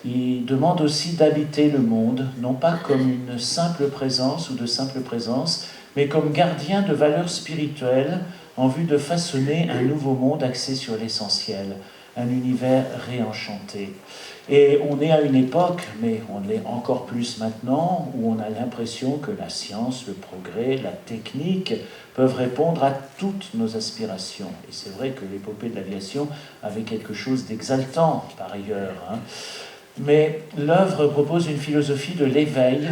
A: il demande aussi d'habiter le monde, non pas comme une simple présence ou de simple présence, mais comme gardien de valeurs spirituelles en vue de façonner un nouveau monde axé sur l'essentiel, un univers réenchanté. Et on est à une époque, mais on l'est encore plus maintenant, où on a l'impression que la science, le progrès, la technique peuvent répondre à toutes nos aspirations. Et c'est vrai que l'épopée de l'aviation avait quelque chose d'exaltant, par ailleurs. Mais l'œuvre propose une philosophie de l'éveil,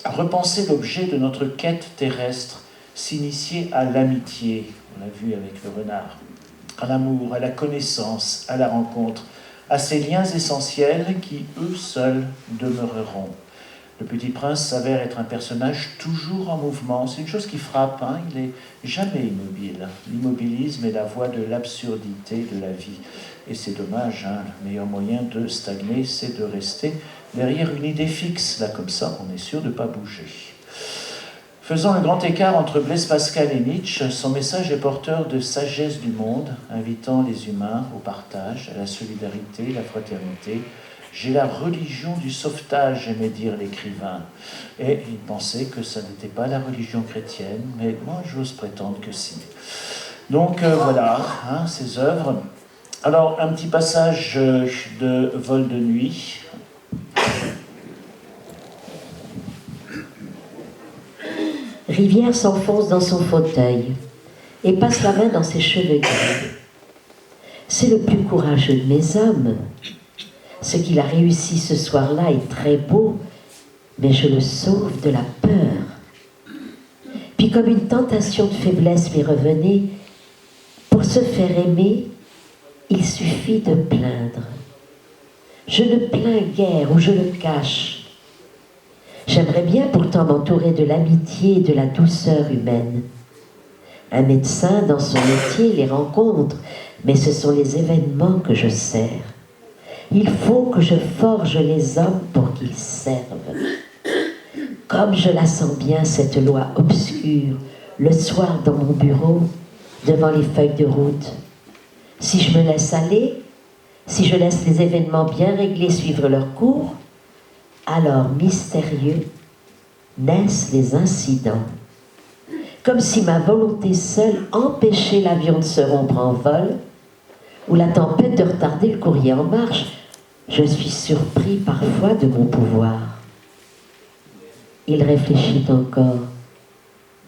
A: repenser l'objet de notre quête terrestre, s'initier à l'amitié, on l'a vu avec le renard, à l'amour, à la connaissance, à la rencontre, à ces liens essentiels qui, eux seuls, demeureront. Le Petit Prince s'avère être un personnage toujours en mouvement. C'est une chose qui frappe, il n'est jamais immobile. L'immobilisme est la voie de l'absurdité de la vie. Et c'est dommage, le meilleur moyen de stagner, c'est de rester derrière une idée fixe. Là, comme ça, on est sûr de ne pas bouger. Faisant le grand écart entre Blaise Pascal et Nietzsche, son message est porteur de sagesse du monde, invitant les humains au partage, à la solidarité, la fraternité. J'ai la religion du sauvetage, aimait dire l'écrivain. Et il pensait que ça n'était pas la religion chrétienne, mais moi j'ose prétendre que si. Donc voilà, ces œuvres. Alors, un petit passage de Vol de nuit.
B: Rivière s'enfonce dans son fauteuil et passe la main dans ses cheveux gris. C'est le plus courageux de mes hommes. Ce qu'il a réussi ce soir-là est très beau, mais je le sauve de la peur. Puis comme une tentation de faiblesse lui revenait, pour se faire aimer, il suffit de plaindre. Je ne plains guère ou je le cache. J'aimerais bien pourtant m'entourer de l'amitié et de la douceur humaine. Un médecin, dans son métier, les rencontre, mais ce sont les événements que je sers. Il faut que je forge les hommes pour qu'ils servent. Comme je la sens bien, cette loi obscure, le soir dans mon bureau, devant les feuilles de route. Si je me laisse aller, si je laisse les événements bien réglés suivre leur cours, alors mystérieux naissent les incidents. Comme si ma volonté seule empêchait l'avion de se rompre en vol, ou la tempête de retarder le courrier en marche. Je suis surpris parfois de mon pouvoir. Il réfléchit encore.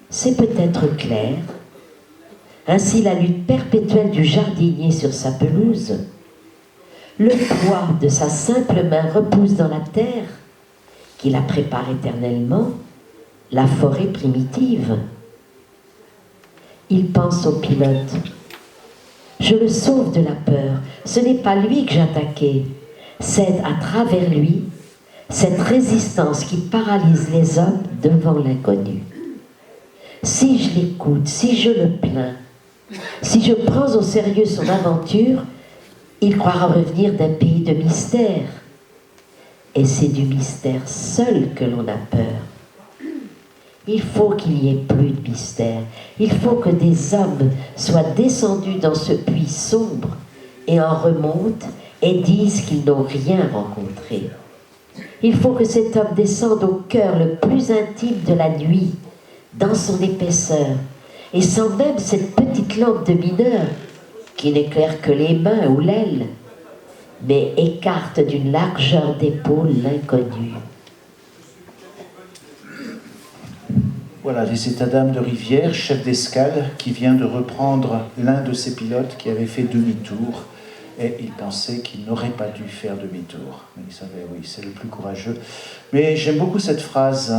B: C'est peut-être clair. Ainsi la lutte perpétuelle du jardinier sur sa pelouse. Le poids de sa simple main repousse dans la terre, qui la prépare éternellement, la forêt primitive. Il pense au pilote. Je le sauve de la peur. Ce n'est pas lui que j'attaquais. C'est à travers lui cette résistance qui paralyse les hommes devant l'inconnu. Si je l'écoute, si je le plains, si je prends au sérieux son aventure, il croira revenir d'un pays de mystère. Et c'est du mystère seul que l'on a peur. Il faut qu'il n'y ait plus de mystère. Il faut que des hommes soient descendus dans ce puits sombre et en remontent et disent qu'ils n'ont rien rencontré. Il faut que cet homme descende au cœur le plus intime de la nuit, dans son épaisseur, et sans même cette petite lampe de mineur qui n'éclaire que les mains ou l'aile, mais écarte d'une largeur d'épaule l'inconnu.
A: Voilà, c'est Adam de Rivière, chef d'escale, qui vient de reprendre l'un de ses pilotes qui avait fait demi-tour, et il pensait qu'il n'aurait pas dû faire demi-tour. Mais il savait, oui, c'est le plus courageux. Mais j'aime beaucoup cette phrase,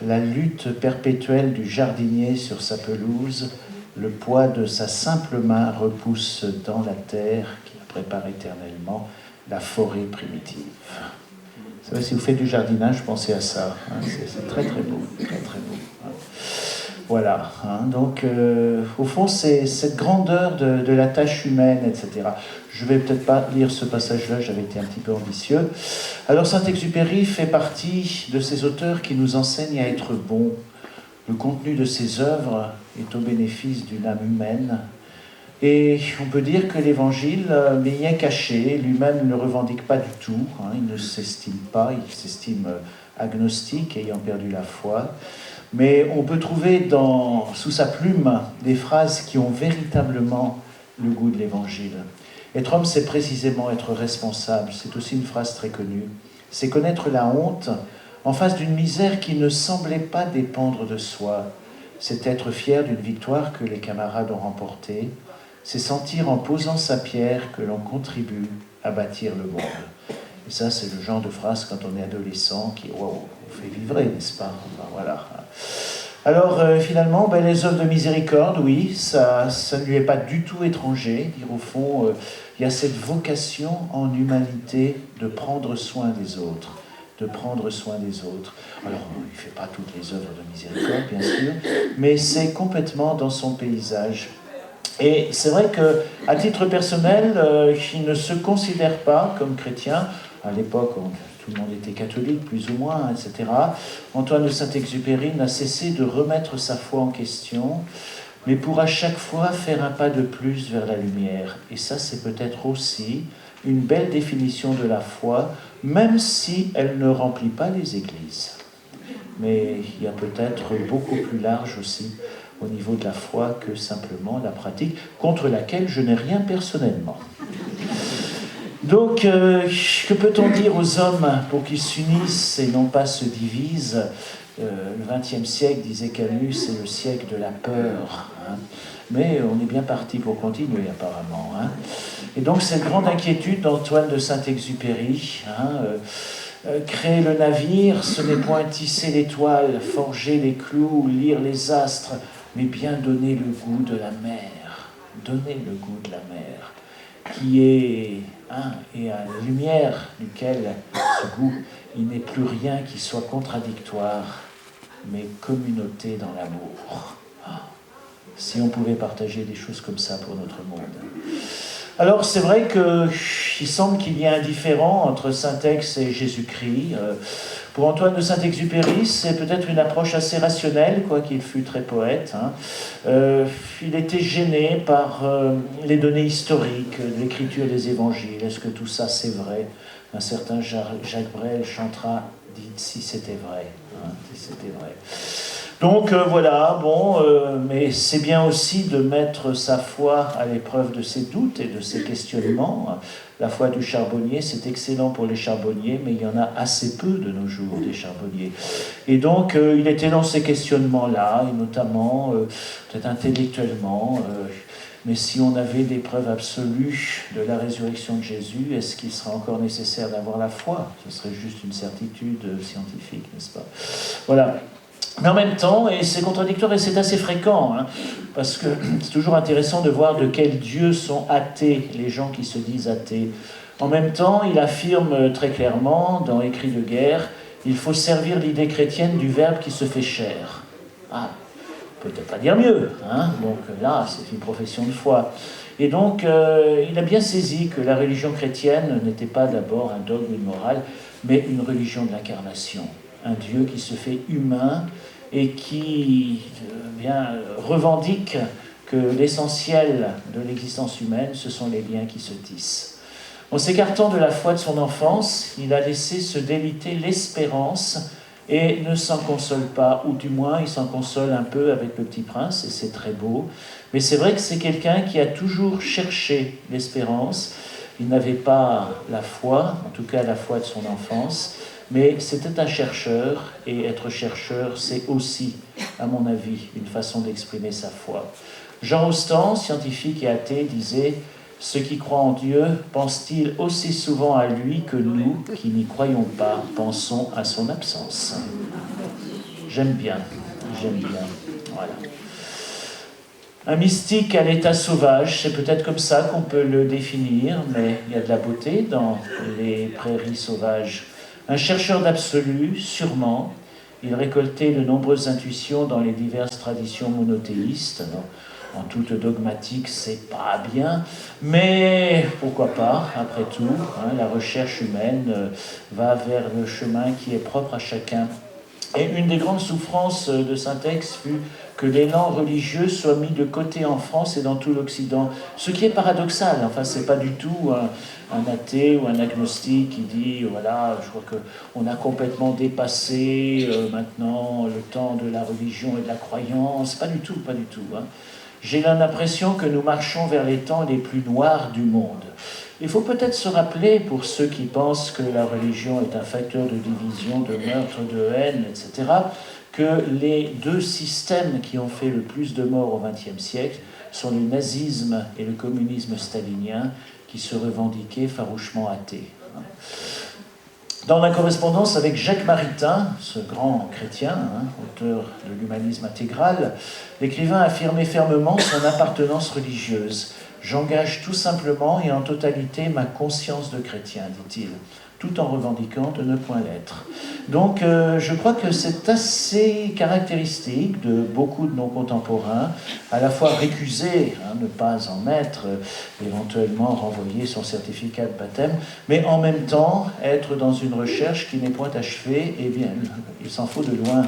A: la lutte perpétuelle du jardinier sur sa pelouse, le poids de sa simple main repousse dans la terre qui la prépare éternellement la forêt primitive. Vous savez, si vous faites du jardinage, pensez à ça. C'est très très beau, très très beau. Voilà, donc au fond c'est cette grandeur de la tâche humaine, etc. Je ne vais peut-être pas lire ce passage-là, j'avais été un petit peu ambitieux. Alors Saint-Exupéry fait partie de ces auteurs qui nous enseignent à être bons. Le contenu de ses œuvres est au bénéfice d'une âme humaine. Et on peut dire que l'Évangile m'y est caché, lui-même ne le revendique pas du tout, il ne s'estime pas, il s'estime agnostique, ayant perdu la foi. Mais on peut trouver sous sa plume des phrases qui ont véritablement le goût de l'Évangile. Être homme, c'est précisément être responsable. C'est aussi une phrase très connue. C'est connaître la honte en face d'une misère qui ne semblait pas dépendre de soi. C'est être fier d'une victoire que les camarades ont remportée. C'est sentir en posant sa pierre que l'on contribue à bâtir le monde. Et ça, c'est le genre de phrase quand on est adolescent qui, wow, on fait vibrer, n'est-ce pas? Enfin, voilà. Alors, finalement, les œuvres de miséricorde, oui, ça ne lui est pas du tout étranger. Dire au fond, il y a cette vocation en humanité de prendre soin des autres. De prendre soin des autres. Alors, il ne fait pas toutes les œuvres de miséricorde, bien sûr, mais c'est complètement dans son paysage. Et c'est vrai qu'à titre personnel, il ne se considère pas comme chrétien. À l'époque, tout le monde était catholique, plus ou moins, etc. Antoine de Saint-Exupéry n'a cessé de remettre sa foi en question, mais pour à chaque fois faire un pas de plus vers la lumière. Et ça, c'est peut-être aussi une belle définition de la foi, même si elle ne remplit pas les églises. Mais il y a peut-être beaucoup plus large aussi au niveau de la foi que simplement la pratique, contre laquelle je n'ai rien personnellement. Donc, que peut-on dire aux hommes pour qu'ils s'unissent et non pas se divisent? Le XXe siècle, disait Camus, c'est le siècle de la peur. Mais on est bien parti pour continuer, apparemment. Et donc, cette grande inquiétude d'Antoine de Saint-Exupéry, créer le navire, ce n'est point tisser l'étoile, forger les clous, lire les astres, mais bien donner le goût de la mer. Donner le goût de la mer, qui est, et à la lumière duquel ce goût, il n'est plus rien qui soit contradictoire, mais communauté dans l'amour. Si on pouvait partager des choses comme ça pour notre monde. Alors c'est vrai qu'il semble qu'il y ait un différend entre Saint-Ex et Jésus-Christ. Pour Antoine de Saint-Exupéry, c'est peut-être une approche assez rationnelle, quoiqu'il fut très poète. Il était gêné par les données historiques de l'écriture des évangiles. Est-ce que tout ça c'est vrai? Un certain Jacques Brel chantera « Dites si c'était vrai ». Si c'était vrai. Donc voilà, mais c'est bien aussi de mettre sa foi à l'épreuve de ses doutes et de ses questionnements. La foi du charbonnier, c'est excellent pour les charbonniers, mais il y en a assez peu de nos jours, des charbonniers. Et donc, il était dans ces questionnements-là, et notamment, peut-être intellectuellement, mais si on avait des preuves absolues de la résurrection de Jésus, est-ce qu'il sera encore nécessaire d'avoir la foi? Ce serait juste une certitude scientifique, n'est-ce pas? Voilà. Mais en même temps, et c'est contradictoire et c'est assez fréquent, parce que c'est toujours intéressant de voir de quel Dieu sont athées les gens qui se disent athées. En même temps, il affirme très clairement, dans Écrits de guerre, il faut servir l'idée chrétienne du Verbe qui se fait chair. Ah, peut-être pas dire mieux, donc là, c'est une profession de foi. Et donc, il a bien saisi que la religion chrétienne n'était pas d'abord un dogme, une morale, mais une religion de l'incarnation. Un Dieu qui se fait humain et qui revendique que l'essentiel de l'existence humaine, ce sont les liens qui se tissent. En s'écartant de la foi de son enfance, il a laissé se déliter l'espérance et ne s'en console pas, ou du moins il s'en console un peu avec le Petit Prince, et c'est très beau. Mais c'est vrai que c'est quelqu'un qui a toujours cherché l'espérance. Il n'avait pas la foi, en tout cas la foi de son enfance, mais c'était un chercheur, et être chercheur, c'est aussi, à mon avis, une façon d'exprimer sa foi. Jean Rostand, scientifique et athée, disait « Ceux qui croient en Dieu pensent-ils aussi souvent à lui que nous, qui n'y croyons pas, pensons à son absence ?» J'aime bien, voilà. Un mystique à l'état sauvage, c'est peut-être comme ça qu'on peut le définir, mais il y a de la beauté dans les prairies sauvages. Un chercheur d'absolu, sûrement, il récoltait de nombreuses intuitions dans les diverses traditions monothéistes. En toute dogmatique, c'est pas bien, mais pourquoi pas, après tout, la recherche humaine va vers le chemin qui est propre à chacun. Et une des grandes souffrances de Saint-Ex fut que l'élan religieux soit mis de côté en France et dans tout l'Occident. Ce qui est paradoxal, enfin, c'est pas du tout un athée ou un agnostique qui dit, voilà, je crois qu'on a complètement dépassé maintenant le temps de la religion et de la croyance. Pas du tout. J'ai l'impression que nous marchons vers les temps les plus noirs du monde. Il faut peut-être se rappeler, pour ceux qui pensent que la religion est un facteur de division, de meurtre, de haine, etc., que les deux systèmes qui ont fait le plus de morts au XXe siècle sont le nazisme et le communisme stalinien, qui se revendiquaient farouchement athées. Dans la correspondance avec Jacques Maritain, ce grand chrétien, auteur de l'humanisme intégral, l'écrivain affirmait fermement son appartenance religieuse. « J'engage tout simplement et en totalité ma conscience de chrétien, dit-il, tout en revendiquant de ne point l'être. » Donc je crois que c'est assez caractéristique de beaucoup de nos contemporains, à la fois récuser, ne pas en mettre, éventuellement renvoyer son certificat de baptême, mais en même temps être dans une recherche qui n'est point achevée, et bien il s'en faut de loin,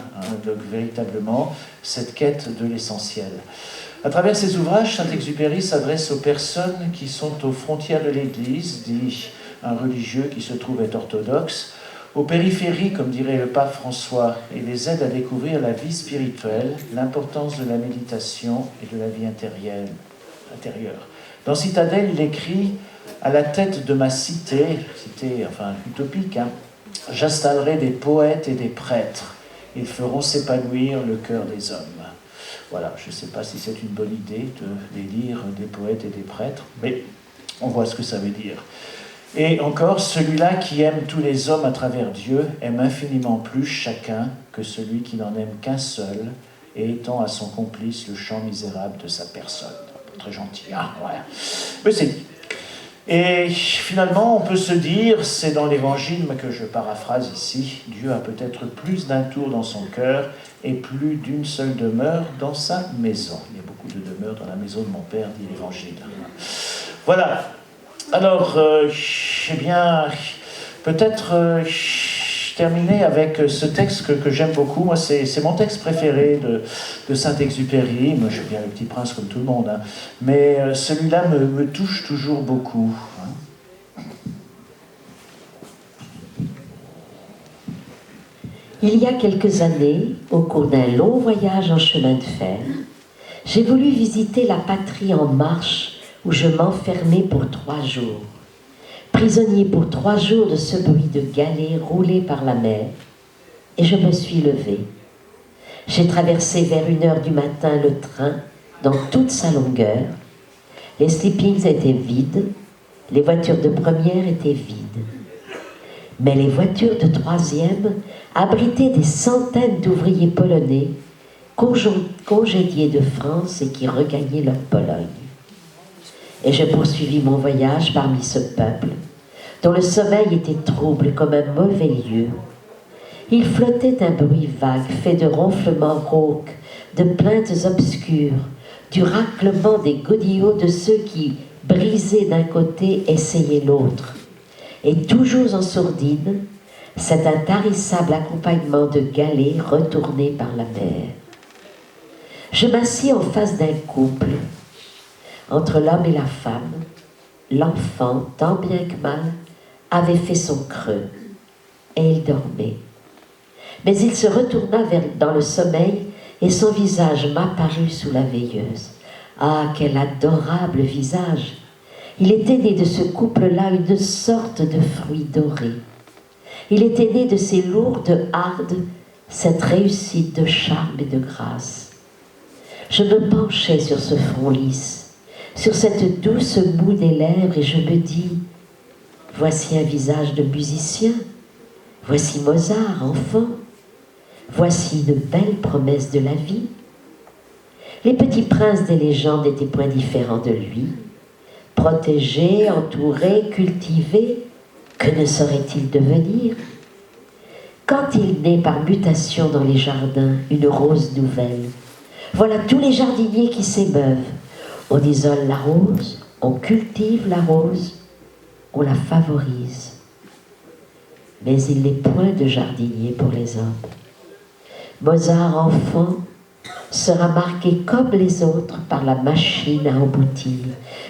A: donc véritablement, cette quête de l'essentiel. À travers ses ouvrages, Saint-Exupéry s'adresse aux personnes qui sont aux frontières de l'Église, dit un religieux qui se trouve être orthodoxe, aux périphéries, comme dirait le pape François, et les aide à découvrir la vie spirituelle, l'importance de la méditation et de la vie intérieure. Dans Citadelle, il écrit « À la tête de ma cité utopique, j'installerai des poètes et des prêtres. Ils feront s'épanouir le cœur des hommes. » Voilà, je ne sais pas si c'est une bonne idée d'élire des poètes et des prêtres, mais on voit ce que ça veut dire. Et encore, celui-là qui aime tous les hommes à travers Dieu aime infiniment plus chacun que celui qui n'en aime qu'un seul et étend à son complice le chant misérable de sa personne. Très gentil, voilà. Mais c'est dit. Et finalement, on peut se dire, c'est dans l'Évangile que je paraphrase ici, Dieu a peut-être plus d'un tour dans son cœur et plus d'une seule demeure dans sa maison. Il y a beaucoup de demeures dans la maison de mon Père, dit l'Évangile. Voilà. Alors, eh bien, peut-être terminer avec ce texte que j'aime beaucoup. Moi, c'est mon texte préféré de Saint-Exupéry. Moi, j'aime bien Le Petit Prince comme tout le monde, hein. Mais celui-là me touche toujours beaucoup, hein.
B: Il y a quelques années, au cours d'un long voyage en chemin de fer, j'ai voulu visiter la patrie en marche où je m'enfermais pour 3 jours. Prisonnier pour 3 jours de ce bruit de galets roulés par la mer, et je me suis levé. J'ai traversé vers 1h du matin le train dans toute sa longueur. Les sleepings étaient vides, les voitures de première étaient vides. Mais les voitures de 3e abritaient des centaines d'ouvriers polonais congédiés de France et qui regagnaient leur Pologne. Et je poursuivis mon voyage parmi ce peuple, dont le sommeil était trouble comme un mauvais lieu. Il flottait un bruit vague, fait de ronflements rauques, de plaintes obscures, du raclement des godillots de ceux qui, brisés d'un côté, essayaient l'autre. Et toujours en sourdine, cet intarissable accompagnement de galets retournés par la mer. Je m'assis en face d'un couple. Entre l'homme et la femme, l'enfant, tant bien que mal, avait fait son creux, et il dormait. Mais il se retourna dans le sommeil, et son visage m'apparut sous la veilleuse. Ah, quel adorable visage! Il était né de ce couple-là une sorte de fruit doré. Il était né de ces lourdes hardes, cette réussite de charme et de grâce. Je me penchai sur ce front lisse, sur cette douce moue des lèvres, et je me dis, voici un visage de musicien, voici Mozart, enfant, voici de belles promesses de la vie. Les petits princes des légendes n'étaient point différents de lui. Protégé, entouré, cultivé, que ne saurait-il devenir? Quand il naît par mutation dans les jardins, une rose nouvelle, voilà tous les jardiniers qui s'émeuvent. On isole la rose, on cultive la rose, on la favorise. Mais il n'est point de jardinier pour les hommes. Mozart, enfant, sera marqué comme les autres par la machine à emboutir.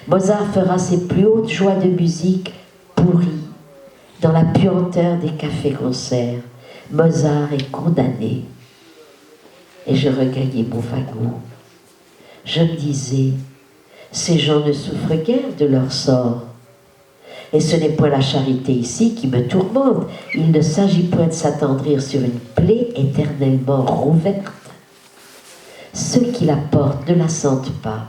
B: Mozart fera ses plus hautes joies de musique pourries dans la puanteur des cafés-concerts. Mozart est condamné. Et je regagnais mon wagon. Je me disais, ces gens ne souffrent guère de leur sort. Et ce n'est point la charité ici qui me tourmente. Il ne s'agit point de s'attendrir sur une plaie éternellement rouverte. Ceux qui la portent ne la sentent pas.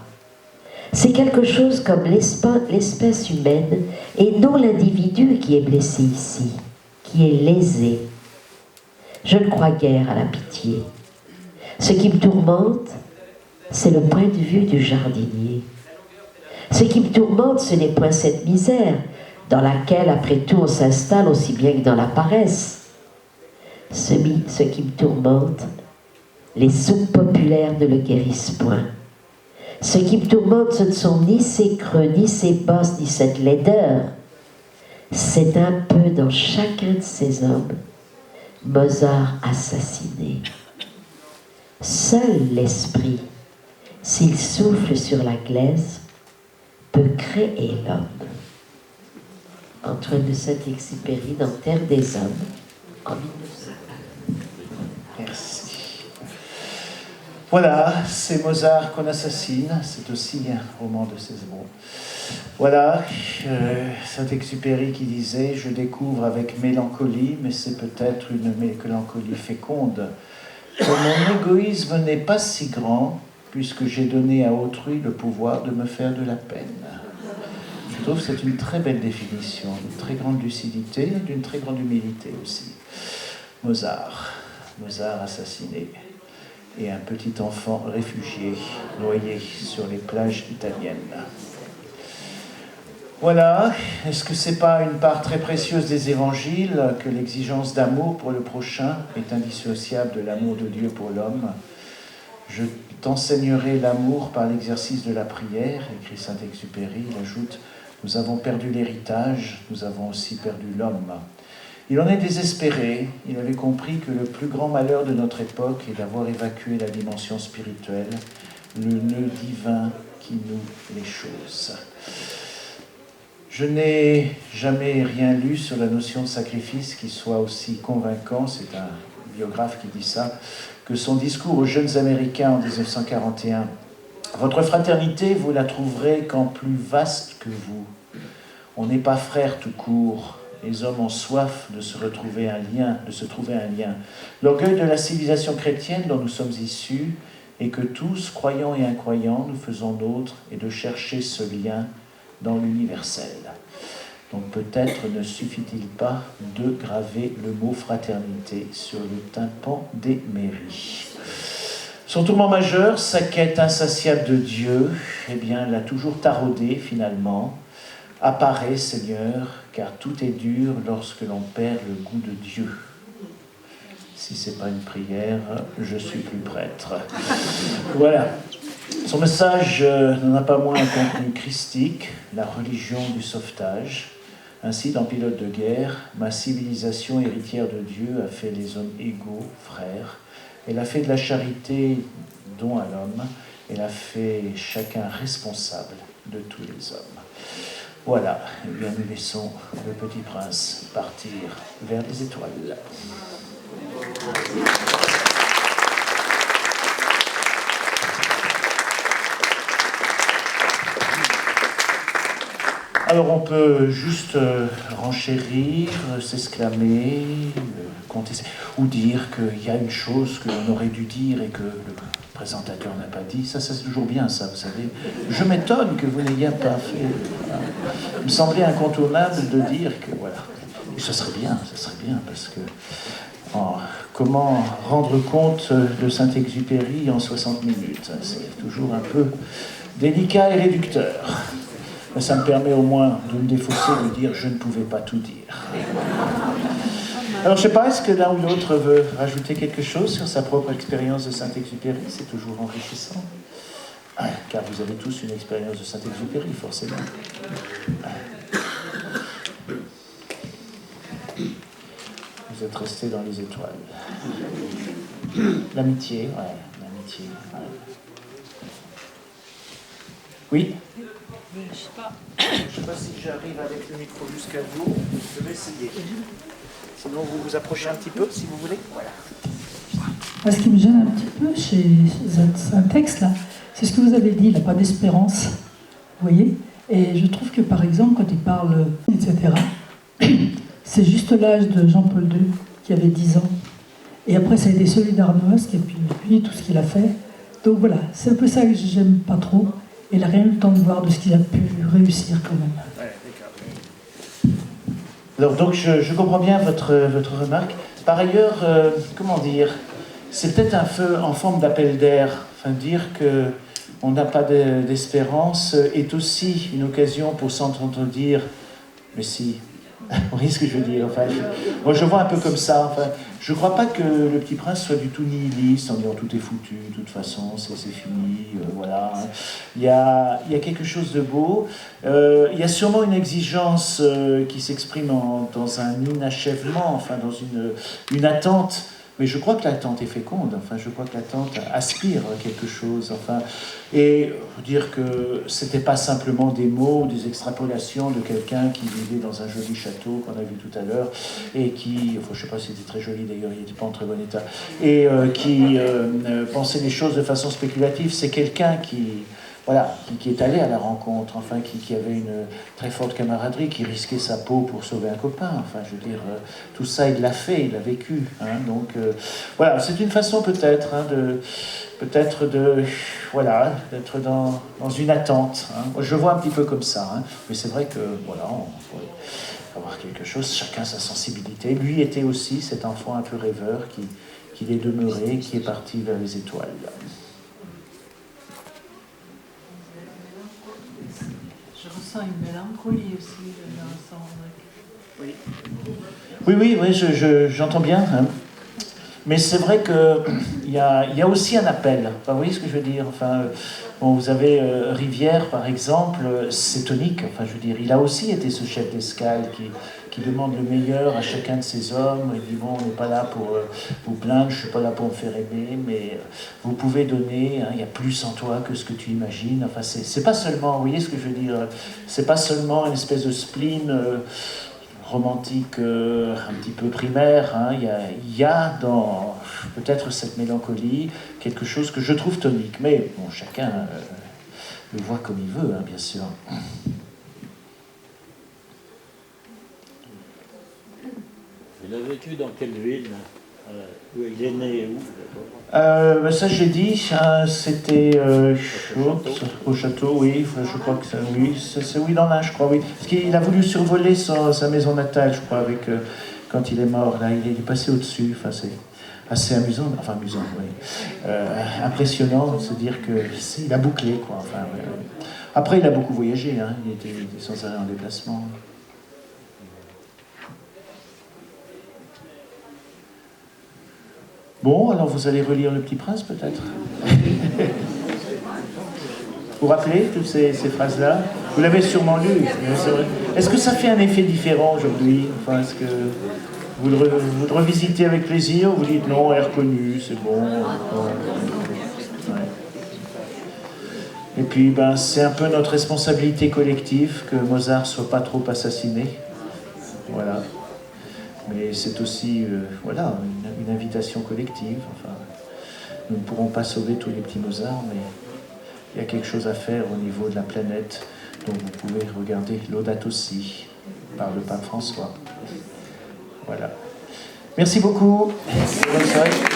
B: C'est quelque chose comme l'espèce humaine et non l'individu qui est blessé ici, qui est lésé. Je ne crois guère à la pitié. Ce qui me tourmente, c'est le point de vue du jardinier. Ce qui me tourmente, ce n'est point cette misère, dans laquelle, après tout, on s'installe aussi bien que dans la paresse. Ce qui me tourmente, les soupes populaires ne le guérissent point. Ce qui me tourmente, ce ne sont ni ces creux, ni ces bosses, ni cette laideur. C'est un peu dans chacun de ces hommes, Mozart assassiné. Seul l'esprit, s'il souffle sur la glaise, peut créer l'homme. Antoine de Saint-Exupéry dans Terre des Hommes, en 1900.
A: Merci. Voilà, c'est Mozart qu'on assassine, c'est aussi un roman de Cézanne. Voilà, Saint-Exupéry qui disait « Je découvre avec mélancolie, mais c'est peut-être une mélancolie féconde, que mon égoïsme n'est pas si grand, puisque j'ai donné à autrui le pouvoir de me faire de la peine. » Je trouve que c'est une très belle définition, d'une très grande lucidité et d'une très grande humilité aussi. Mozart assassiné, et un petit enfant réfugié, noyé sur les plages italiennes. Voilà, est-ce que c'est pas une part très précieuse des évangiles que l'exigence d'amour pour le prochain est indissociable de l'amour de Dieu pour l'homme? Je t'enseignerai l'amour par l'exercice de la prière, écrit Saint-Exupéry. Il ajoute, nous avons perdu l'héritage, nous avons aussi perdu l'homme. Il en est désespéré, il avait compris que le plus grand malheur de notre époque est d'avoir évacué la dimension spirituelle, le nœud divin qui noue les choses. Je n'ai jamais rien lu sur la notion de sacrifice qui soit aussi convaincant, c'est un biographe qui dit ça, que son discours aux jeunes Américains en 1941. Votre fraternité, vous la trouverez qu'en plus vaste que vous. On n'est pas frères tout court. Les hommes ont soif de se retrouver un lien, de se trouver un lien. L'orgueil de la civilisation chrétienne dont nous sommes issus est que tous, croyants et incroyants, nous faisons nôtre et de chercher ce lien dans l'universel. Donc peut-être ne suffit-il pas de graver le mot fraternité sur le tympan des mairies. Son tourment majeur, sa quête insatiable de Dieu, eh bien, l'a toujours taraudé finalement. Apparaît, Seigneur, car tout est dur lorsque l'on perd le goût de Dieu. Si ce n'est pas une prière, je suis plus prêtre. Voilà. Son message n'en a pas moins un contenu christique, la religion du sauvetage. Ainsi, dans Pilote de guerre, ma civilisation héritière de Dieu a fait les hommes égaux, frères. Elle a fait de la charité don à l'homme. Elle a fait chacun responsable de tous les hommes. Voilà, eh bien nous laissons le petit prince partir vers les étoiles. Alors on peut juste renchérir, s'exclamer, compter, ou dire qu'il y a une chose que l'on aurait dû dire et que le présentateur n'a pas dit. Ça c'est toujours bien, ça, vous savez. Je m'étonne que vous n'ayez pas fait. Voilà. Il me semblait incontournable de dire que voilà. Et ce serait bien, parce que comment rendre compte de Saint-Exupéry en 60 minutes, c'est toujours un peu délicat et réducteur. Mais ça me permet au moins de me défausser, de dire je ne pouvais pas tout dire. Alors je ne sais pas, est-ce que l'un ou l'autre veut rajouter quelque chose sur sa propre expérience de Saint-Exupéry? C'est toujours enrichissant. Car vous avez tous une expérience de Saint-Exupéry, forcément. Vous êtes restés dans les étoiles. L'amitié, l'amitié. Ouais. Oui?
C: Je sais pas.
A: Je ne sais pas si j'arrive avec le micro jusqu'à vous. Je vais essayer. Sinon, vous vous approchez un petit peu, si vous voulez. Voilà.
C: Ce qui me gêne un petit peu chez un texte, là, c'est ce que vous avez dit, il n'a pas d'espérance. Vous voyez? Et je trouve que, par exemple, quand il parle, etc., c'est juste l'âge de Jean-Paul II, qui avait 10 ans. Et après, ça a été celui d'Arnosc, et puis tout ce qu'il a fait. Donc voilà, c'est un peu ça que j'aime pas trop. Il n'a rien eu le temps de voir de ce qu'il a pu réussir quand même.
A: Ouais, d'accord. Alors donc je comprends bien votre remarque. Par ailleurs, comment dire, c'est peut-être un peu en forme d'appel d'air. Enfin, dire qu'on n'a pas d'espérance est aussi une occasion pour s'entendre dire « mais si ». Vous voyez ce que je veux dire? Enfin, moi je vois un peu comme ça. Enfin, je ne crois pas que le Petit Prince soit du tout nihiliste en disant tout est foutu, de toute façon c'est fini, voilà. Il y a quelque chose de beau. Il y a sûrement une exigence qui s'exprime dans un inachèvement, enfin dans une attente. Mais je crois que l'attente est féconde, enfin, je crois que l'attente aspire à quelque chose, enfin, et dire que c'était pas simplement des mots ou des extrapolations de quelqu'un qui vivait dans un joli château qu'on a vu tout à l'heure, et qui, enfin, je sais pas si c'était très joli d'ailleurs, il n'était pas en très bon état, et qui pensait les choses de façon spéculative. C'est quelqu'un qui est allé à la rencontre, enfin, qui avait une très forte camaraderie, qui risquait sa peau pour sauver un copain. Enfin, je veux dire, tout ça, il l'a fait, il l'a vécu. Hein, donc, voilà, c'est une façon peut-être d'être dans une attente. Hein. Je vois un petit peu comme ça, hein, mais c'est vrai que, voilà, on pourrait avoir quelque chose, chacun sa sensibilité. Lui était aussi cet enfant un peu rêveur qui est demeuré, qui est parti vers les étoiles.
D: Je ressens une mélancolie aussi dans son...
A: Oui, j'entends bien. Hein. Mais c'est vrai qu'il y a aussi un appel. Enfin, vous voyez ce que je veux dire? Enfin, bon, vous avez Rivière, par exemple, c'est tonique. Enfin, je veux dire, il a aussi été ce chef d'escale qui demande le meilleur à chacun de ses hommes. Il dit, bon, on n'est pas là pour vous plaindre, je ne suis pas là pour me faire aimer, mais vous pouvez donner, hein, il y a plus en toi que ce que tu imagines. Enfin, c'est pas seulement, vous voyez ce que je veux dire? C'est pas seulement une espèce de spleen romantique un petit peu primaire, hein. Il y a dans peut-être cette mélancolie quelque chose que je trouve tonique, mais bon, chacun le voit comme il veut, hein, bien sûr.
E: Il a vécu dans quelle ville? Où il est né? Où?
A: Ben ça, j'ai dit, hein, c'était au château, oui, je crois que oui, c'est oui dans l'Ain, je crois, oui. Parce qu'il a voulu survoler sa maison natale, je crois, avec, quand il est mort, là, il est passé au-dessus, enfin, c'est assez amusant, enfin amusant, oui. Impressionnant de se dire qu'il a bouclé, quoi, enfin, ouais. Après, il a beaucoup voyagé, hein, il était sans arrêt en déplacement. Bon, alors vous allez relire Le Petit Prince, peut-être? Vous vous rappelez toutes ces phrases-là? Vous l'avez sûrement lu, c'est vrai. Est-ce que ça fait un effet différent aujourd'hui? Enfin, est-ce que vous le revisitez avec plaisir ou vous dites non, elle est reconnue, c'est bon? Ouais. Et puis, ben, c'est un peu notre responsabilité collective que Mozart ne soit pas trop assassiné. Voilà. Mais c'est aussi voilà, une invitation collective. Enfin, nous ne pourrons pas sauver tous les petits Mozart, mais il y a quelque chose à faire au niveau de la planète. Donc vous pouvez regarder Laudato Si par le pape François. Voilà. Merci beaucoup. Bonne soirée.